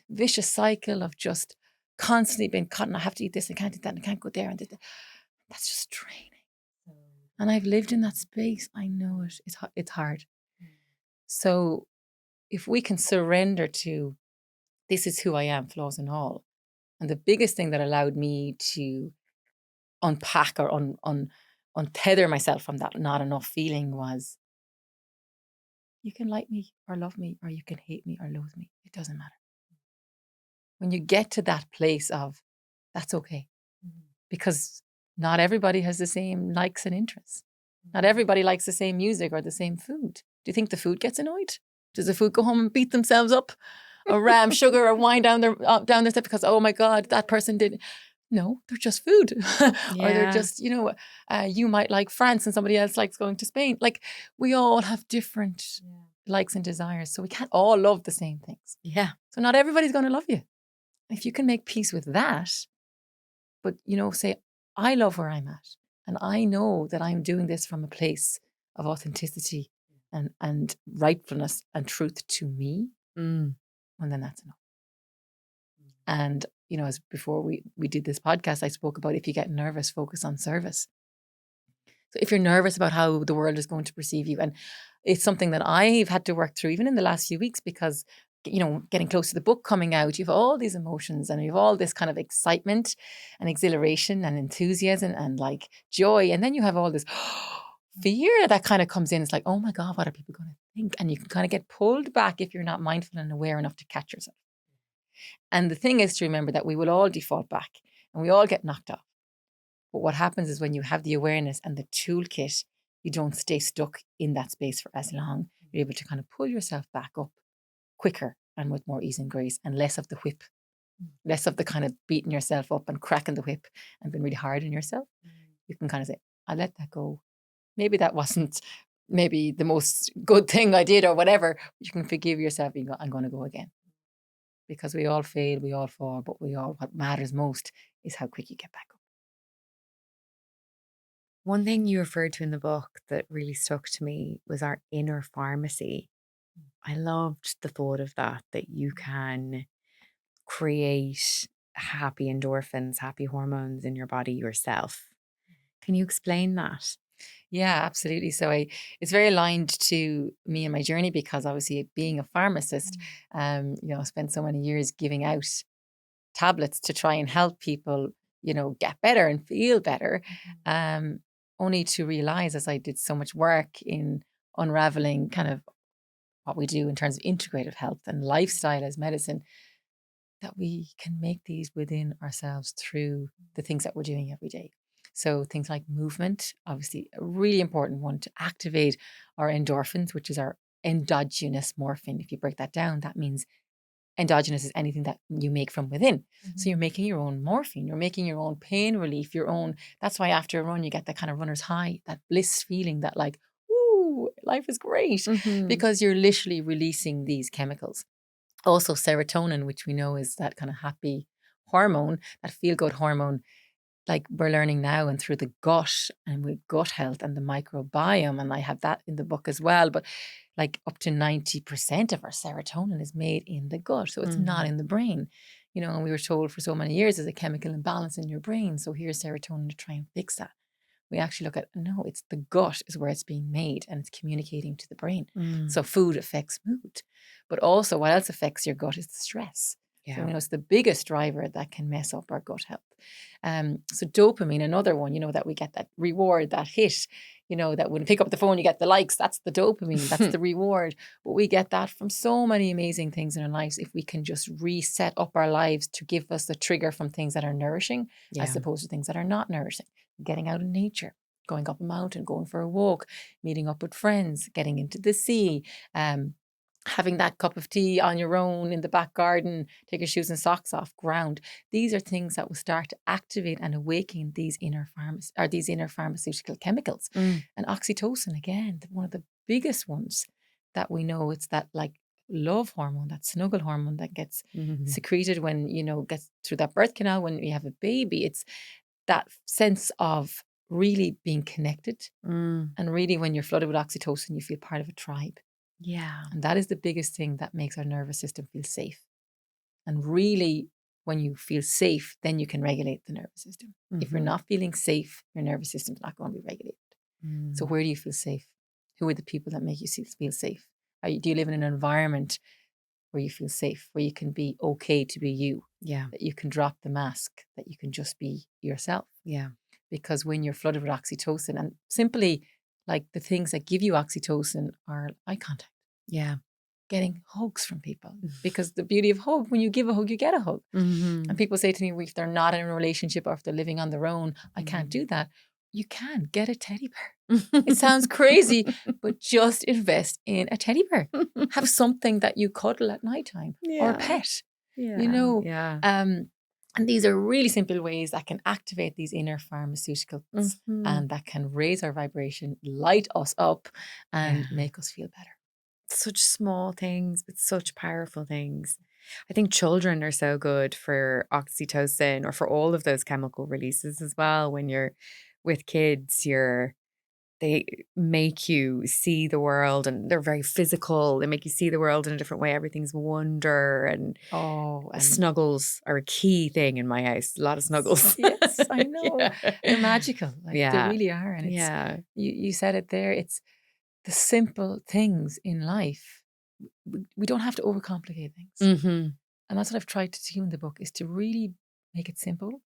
vicious cycle of just constantly being caught, and I have to eat this, I can't eat that, and I can't go there, and that's just draining. And I've lived in that space. I know it. It's hard. So if we can surrender to, this is who I am, flaws and all. And the biggest thing that allowed me to unpack or untether myself from that not enough feeling was, you can like me or love me, or you can hate me or loathe me. It doesn't matter. When you get to that place of, that's okay. Because not everybody has the same likes and interests. Not everybody likes the same music or the same food. Do you think the food gets annoyed? Does the food go home and beat themselves up, or ram sugar or wine down their stuff because, oh my God, that person did? No, they're just food. Or they're just, you might like France and somebody else likes going to Spain. Like, we all have different likes and desires. So we can't all love the same things. Yeah. So not everybody's going to love you. If you can make peace with that, but, say, I love where I'm at, and I know that I'm doing this from a place of authenticity and rightfulness and truth to me, and then that's enough. And, as before we did this podcast, I spoke about if you get nervous, focus on service. So if you're nervous about how the world is going to perceive you, and it's something that I've had to work through even in the last few weeks, because, getting close to the book coming out, you've all these emotions and you've all this kind of excitement and exhilaration and enthusiasm and like joy. And then you have all this fear that kind of comes in. It's like, oh my God, what are people going to think? And you can kind of get pulled back if you're not mindful and aware enough to catch yourself. And the thing is to remember that we will all default back and we all get knocked off. But what happens is when you have the awareness and the toolkit, you don't stay stuck in that space for as long. You're able to kind of pull yourself back up quicker and with more ease and grace, and less of the whip, less of the kind of beating yourself up and cracking the whip and being really hard on yourself. You can kind of say, I'll let that go. Maybe that wasn't maybe the most good thing I did or whatever. You can forgive yourself and go, I'm going to go again. Because we all fail, we all fall, but what matters most is how quick you get back up. One thing you referred to in the book that really stuck to me was our inner pharmacy. I loved the thought of that you can create happy endorphins, happy hormones in your body yourself. Can you explain that? Yeah, absolutely. So it's very aligned to me and my journey, because obviously being a pharmacist, I spent so many years giving out tablets to try and help people, get better and feel better. Only to realize, as I did so much work in unraveling kind of what we do in terms of integrative health and lifestyle as medicine, that we can make these within ourselves through the things that we're doing every day. So things like movement, obviously a really important one to activate our endorphins, which is our endogenous morphine. If you break that down, that means endogenous is anything that you make from within. So you're making your own morphine, you're making your own pain relief, that's why after a run, you get that kind of runner's high, that bliss feeling that like, ooh, life is great, because you're literally releasing these chemicals. Also serotonin, which we know is that kind of happy hormone, that feel-good hormone, like we're learning now, and through the gut and with gut health and the microbiome, and I have that in the book as well, but like up to 90% of our serotonin is made in the gut. So it's not in the brain, and we were told for so many years there's a chemical imbalance in your brain. So here's serotonin to try and fix that. We actually look at, no, it's the gut is where it's being made and it's communicating to the brain. So food affects mood, but also what else affects your gut is the stress. Yeah. So it's the biggest driver that can mess up our gut health. So dopamine, another one, that we get that reward, that hit, that when you pick up the phone, you get the likes, that's the dopamine, that's the reward. But we get that from so many amazing things in our lives if we can just reset up our lives to give us the trigger from things that are nourishing as opposed to things that are not nourishing. Getting out in nature, going up a mountain, going for a walk, meeting up with friends, getting into the sea, having that cup of tea on your own in the back garden, take your shoes and socks off, ground. These are things that will start to activate and awaken these inner pharmaceutical chemicals. And oxytocin, again, one of the biggest ones that we know, it's that like love hormone, that snuggle hormone that gets secreted when, gets through that birth canal when you have a baby. It's that sense of really being connected. And really when you're flooded with oxytocin, you feel part of a tribe. Yeah. And that is the biggest thing that makes our nervous system feel safe. And really, when you feel safe, then you can regulate the nervous system. If you're not feeling safe, your nervous system's not going to be regulated. So where do you feel safe? Who are the people that make you feel safe? Do you live in an environment where you feel safe, where you can be okay to be you? Yeah. That you can drop the mask, that you can just be yourself. Yeah. Because when you're flooded with oxytocin, and simply like the things that give you oxytocin are eye contact. Yeah. Getting hugs from people. Because the beauty of hug, when you give a hug, you get a hug. And people say to me, if they're not in a relationship or if they're living on their own, I can't do that. You can get a teddy bear. It sounds crazy, but just invest in a teddy bear. Have something that you cuddle at nighttime or a pet. Yeah. And these are really simple ways that can activate these inner pharmaceuticals and that can raise our vibration, light us up, and make us feel better. Such small things, but such powerful things. I think children are so good for oxytocin or for all of those chemical releases as well. When you're with kids, you're they make you see the world, and they're very physical. They make you see the world in a different way. Everything's wonder, and Oh, and snuggles are a key thing in my house. A lot of snuggles. yes, I know. Yeah. They're magical. Like they Yeah. really are. And it's Yeah. you said it there. It's the simple things in life. We don't have to overcomplicate things. Mm-hmm. And that's what I've tried to do in the book, is to really make it simple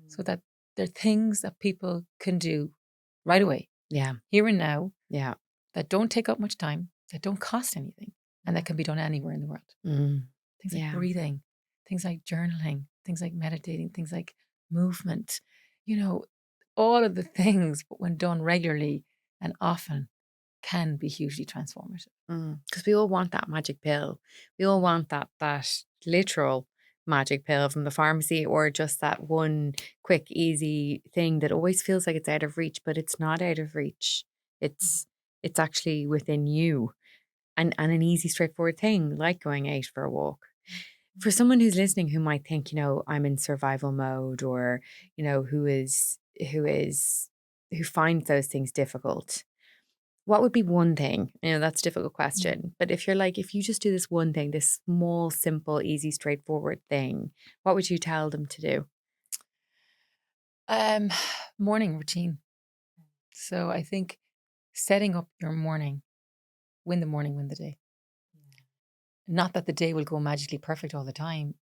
so that they're things that people can do right away, Yeah. here and now, Yeah. that don't take up much time, that don't cost anything, and that can be done anywhere in the world. Things like Yeah. breathing, things like journaling, things like meditating, things like movement, all of the things, but when done regularly and often, can be hugely transformative. Because we all want that magic pill. We all want that literal magic pill from the pharmacy, or just that one quick, easy thing that always feels like it's out of reach, but it's not out of reach. It's actually within you, and an easy, straightforward thing like going out for a walk. For someone who's listening who might think, I'm in survival mode, or, who finds those things difficult, what would be one thing? That's a difficult question. But if you just do this one thing, this small, simple, easy, straightforward thing, what would you tell them to do? Morning routine. So I think setting up your morning, win the day. Not that the day will go magically perfect all the time,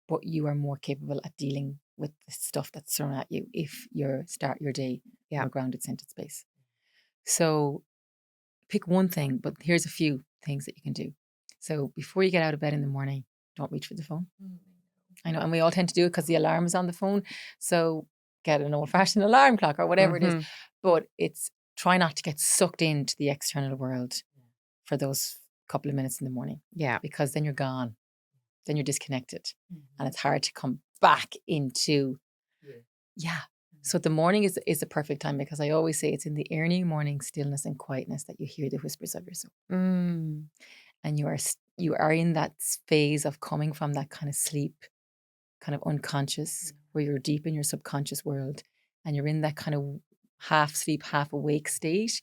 but you are more capable at dealing with the stuff that's thrown at you if you start your day in a grounded, centered space. So pick one thing, but here's a few things that you can do. So before you get out of bed in the morning, don't reach for the phone. I know, and we all tend to do it because the alarm is on the phone. So get an old-fashioned alarm clock or whatever it is. But it's try not to get sucked into the external world for those couple of minutes in the morning. Yeah. Because then you're gone. Then you're disconnected. And it's hard to come back into, So the morning is the perfect time, because I always say it's in the early morning stillness and quietness that you hear the whispers of your soul. And you are in that phase of coming from that kind of sleep, kind of unconscious, where you're deep in your subconscious world, and you're in that kind of half sleep, half awake state.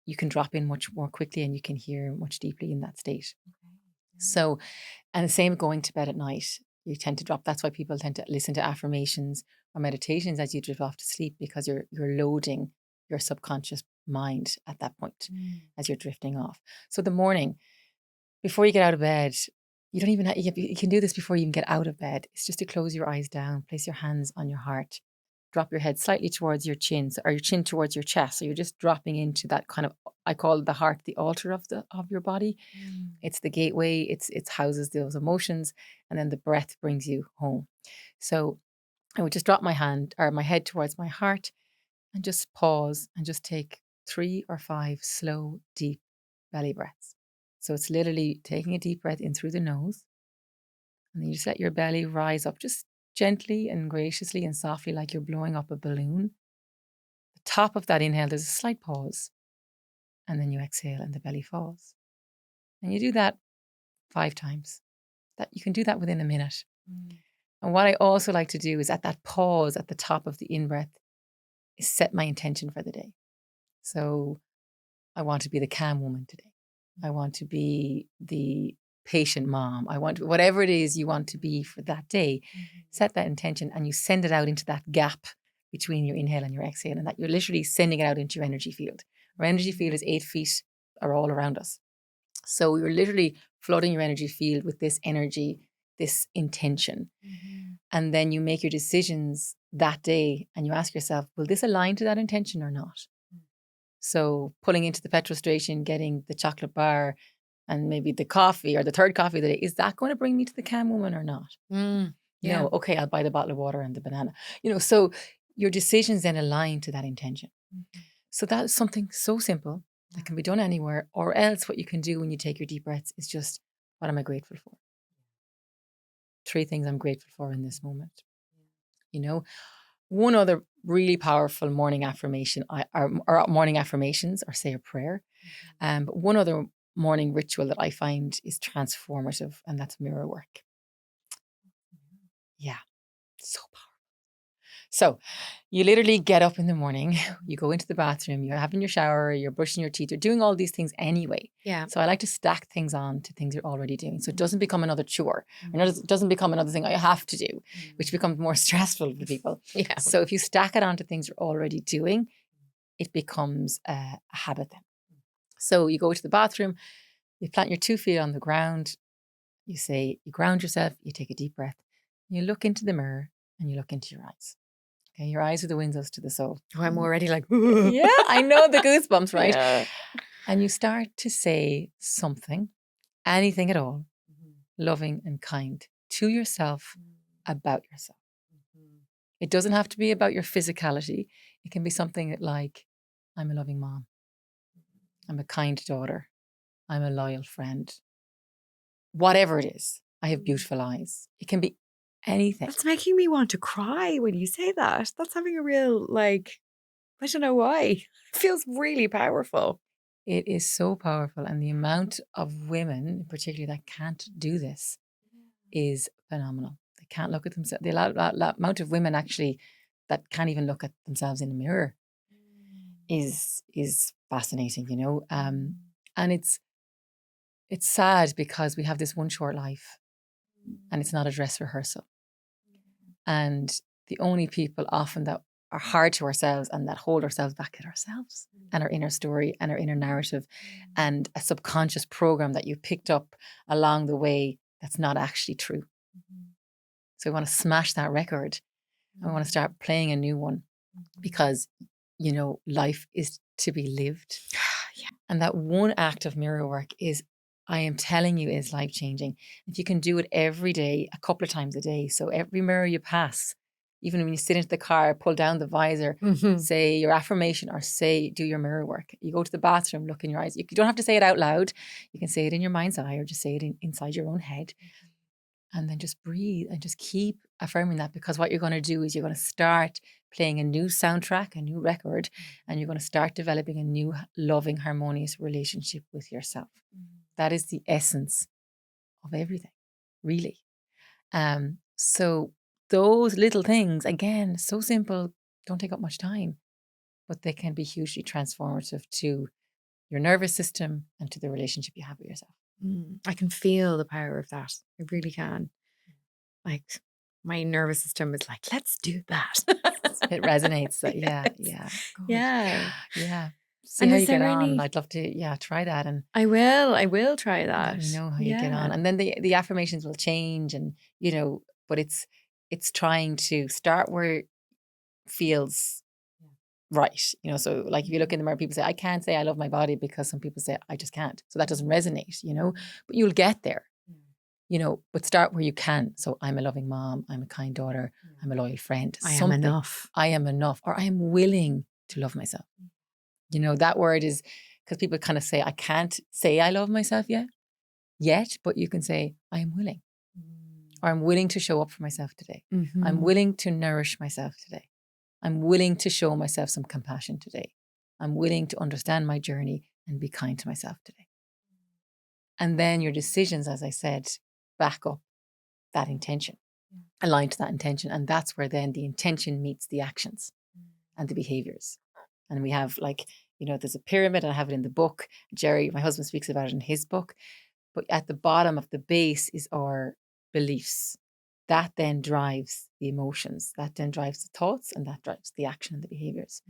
You can drop in much more quickly, and you can hear much deeply in that state. So, and the same going to bed at night. You tend to drop. That's why people tend to listen to affirmations or meditations as you drift off to sleep, because you're loading your subconscious mind at that point as you're drifting off. So the morning, before you get out of bed, you don't even you can do this before you even get out of bed. It's just to close your eyes down, place your hands on your heart, drop your head slightly towards your chin, or your chin towards your chest. So you're just dropping into that kind of, I call the heart the altar of your body. It's the gateway. It houses those emotions, and then the breath brings you home. So I would just drop my head towards my heart, and just pause and just take 3 or 5 slow, deep belly breaths. So it's literally taking a deep breath in through the nose, and then you just let your belly rise up just gently and graciously and softly, like you're blowing up a balloon. The top of that inhale, there's a slight pause, and then you exhale and the belly falls. And you do that 5 times. That you can do that within a minute. And what I also like to do is, at that pause at the top of the in-breath, is set my intention for the day. So I want to be the calm woman today. I want to be the patient mom. I want to, whatever it is you want to be for that day, set that intention, and you send it out into that gap between your inhale and your exhale, and that you're literally sending it out into your energy field. Our energy field is 8 feet, are all around us. So you're literally flooding your energy field with this energy, this intention. And then you make your decisions that day, and you ask yourself, will this align to that intention or not? So pulling into the petrol station, getting the chocolate bar and maybe the coffee, or the third coffee of the day, is that going to bring me to the calm woman or not? No, okay, I'll buy the bottle of water and the banana. So your decisions then align to that intention. So that is something so simple that can be done anywhere. Or else what you can do when you take your deep breaths is just, what am I grateful for? 3 things I'm grateful for in this moment. One other really powerful morning affirmation, or morning affirmations, or say a prayer. But one other morning ritual that I find is transformative, and that's mirror work. Yeah, so powerful. So you literally get up in the morning, you go into the bathroom, you're having your shower, you're brushing your teeth, you're doing all these things anyway. Yeah. So I like to stack things on to things you're already doing. So it doesn't become another chore. It doesn't become another thing I have to do, which becomes more stressful for people. Yeah. So if you stack it onto things you're already doing, it becomes a habit then. So you go to the bathroom, you plant your 2 feet on the ground, you ground yourself, you take a deep breath, you look into the mirror and you look into your eyes. Okay, your eyes are the windows to the soul. Oh, I'm already like, yeah, I know the goosebumps, right? Yeah. And you start to say something, anything at all, loving and kind to yourself about yourself. It doesn't have to be about your physicality. It can be something like, I'm a loving mom. I'm a kind daughter. I'm a loyal friend. Whatever it is, I have beautiful eyes. It can be anything. That's making me want to cry when you say that. That's having a real, like, I don't know why. It feels really powerful. It is so powerful. And the amount of women, particularly, that can't do this is phenomenal. They can't look at themselves. The amount of women actually that can't even look at themselves in a mirror is fascinating, you know. And it's sad because we have this one short life and it's not a dress rehearsal. And the only people often that are hard to ourselves and that hold ourselves back at ourselves and our inner story and our inner narrative and a subconscious program that you picked up along the way that's not actually true. So we want to smash that record and we want to start playing a new one because, you know, life is to be lived. Yeah. And that one act of mirror work is, I am telling you, is life-changing. If you can do it every day, a couple of times a day. So every mirror you pass, even when you sit into the car, pull down the visor, say your affirmation or do your mirror work. You go to the bathroom, look in your eyes. You don't have to say it out loud. You can say it in your mind's eye or just say it inside your own head. And then just breathe and just keep affirming that, because what you're going to do is you're going to start playing a new soundtrack, a new record, and you're going to start developing a new loving, harmonious relationship with yourself. That is the essence of everything, really. So those little things, again, so simple, don't take up much time, but they can be hugely transformative to your nervous system and to the relationship you have with yourself. I can feel the power of that. I really can. Like, my nervous system is like, let's do that. It resonates. Yeah. Yeah. See And how is you get there on. any- I'd love to, try that. And I will try that. let me know how you get on. And then the affirmations will change, and, you know, but it's trying to start where it feels right. You know, so like if you look in the mirror, people say, I can't say I love my body because some people say I just can't. So that doesn't resonate, you know, but you'll get there. You know, but start where you can. So I'm a loving mom, I'm a kind daughter, I'm a loyal friend. I am enough. I am enough, or I am willing to love myself. You know, that word is, because people kind of say, I can't say I love myself yet, but you can say, I am willing. Or I'm willing to show up for myself today. I'm willing to nourish myself today. I'm willing to show myself some compassion today. I'm willing to understand my journey and be kind to myself today. And then your decisions, as I said, back up that intention, aligned to that intention. And that's where then the intention meets the actions and the behaviors. And we have, like, you know, there's a pyramid, and I have it in the book. Jerry, my husband, speaks about it in his book. But at the bottom of the base is our beliefs. That then drives the emotions. That then drives the thoughts, and that drives the action and the behaviors.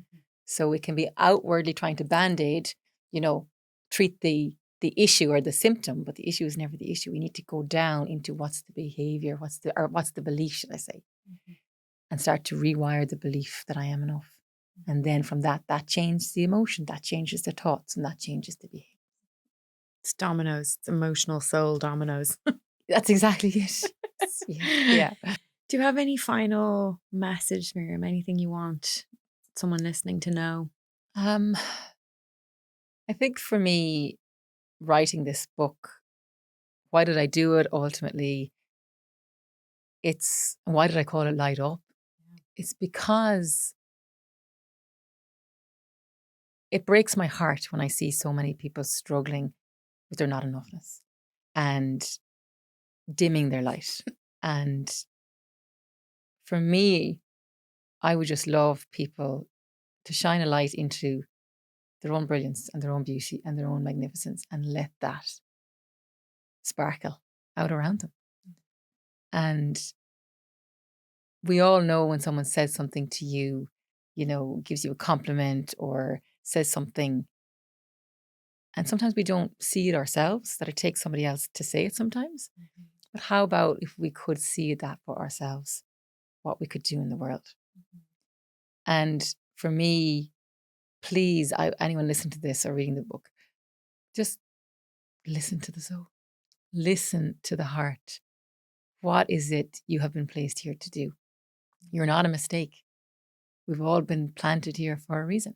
So it can be outwardly trying to band-aid, you know, treat the issue or the symptom, but the issue is never the issue. We need to go down into what's the behavior, what's the belief, should I say, and start to rewire the belief that I am enough. And then from that changes the emotion, that changes the thoughts, and that changes the behavior. It's dominoes. It's emotional soul dominoes. That's exactly it. Yeah. Do you have any final message, Miriam? Anything you want someone listening to know? I think for me, writing this book, why did I do it ultimately? Why did I call it Light Up? It's because it breaks my heart when I see so many people struggling with their not enoughness and dimming their light. And for me, I would just love people to shine a light into their own brilliance and their own beauty and their own magnificence and let that sparkle out around them. And we all know when someone says something to you, gives you a compliment or says something, and sometimes we don't see it ourselves, that it takes somebody else to say it sometimes. Mm-hmm. But how about if we could see that for ourselves, what we could do in the world? Mm-hmm. And for me, please, anyone listening to this or reading the book, just listen to the soul. Listen to the heart. What is it you have been placed here to do? You're not a mistake. We've all been planted here for a reason.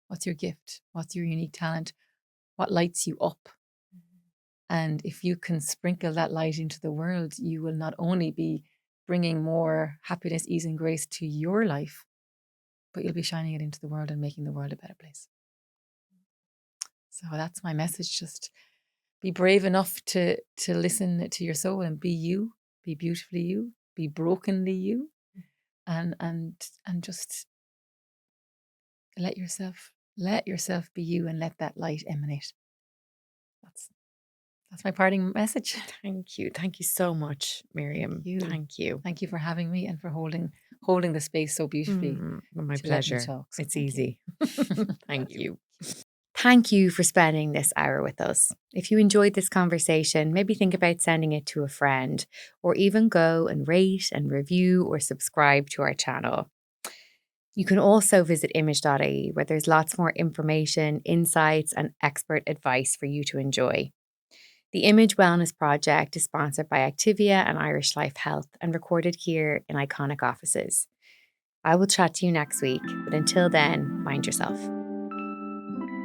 What's your gift? What's your unique talent? What lights you up? And if you can sprinkle that light into the world, you will not only be bringing more happiness, ease, and grace to your life, but you'll be shining it into the world and making the world a better place. So that's my message. Just be brave enough to listen to your soul and be you, be beautifully you, be brokenly you, and just let yourself be you and let that light emanate. That's my parting message. Thank you. Thank you so much, Miriam. Thank you. Thank you for having me and for holding the space so beautifully. My pleasure. So it's easy. Thank you. Thank you for spending this hour with us. If you enjoyed this conversation, maybe think about sending it to a friend, or even go and rate and review or subscribe to our channel. You can also visit image.ie, where there's lots more information, insights, and expert advice for you to enjoy. The Image Wellness Project is sponsored by Activia and Irish Life Health and recorded here in iconic offices. I will chat to you next week, but until then, mind yourself.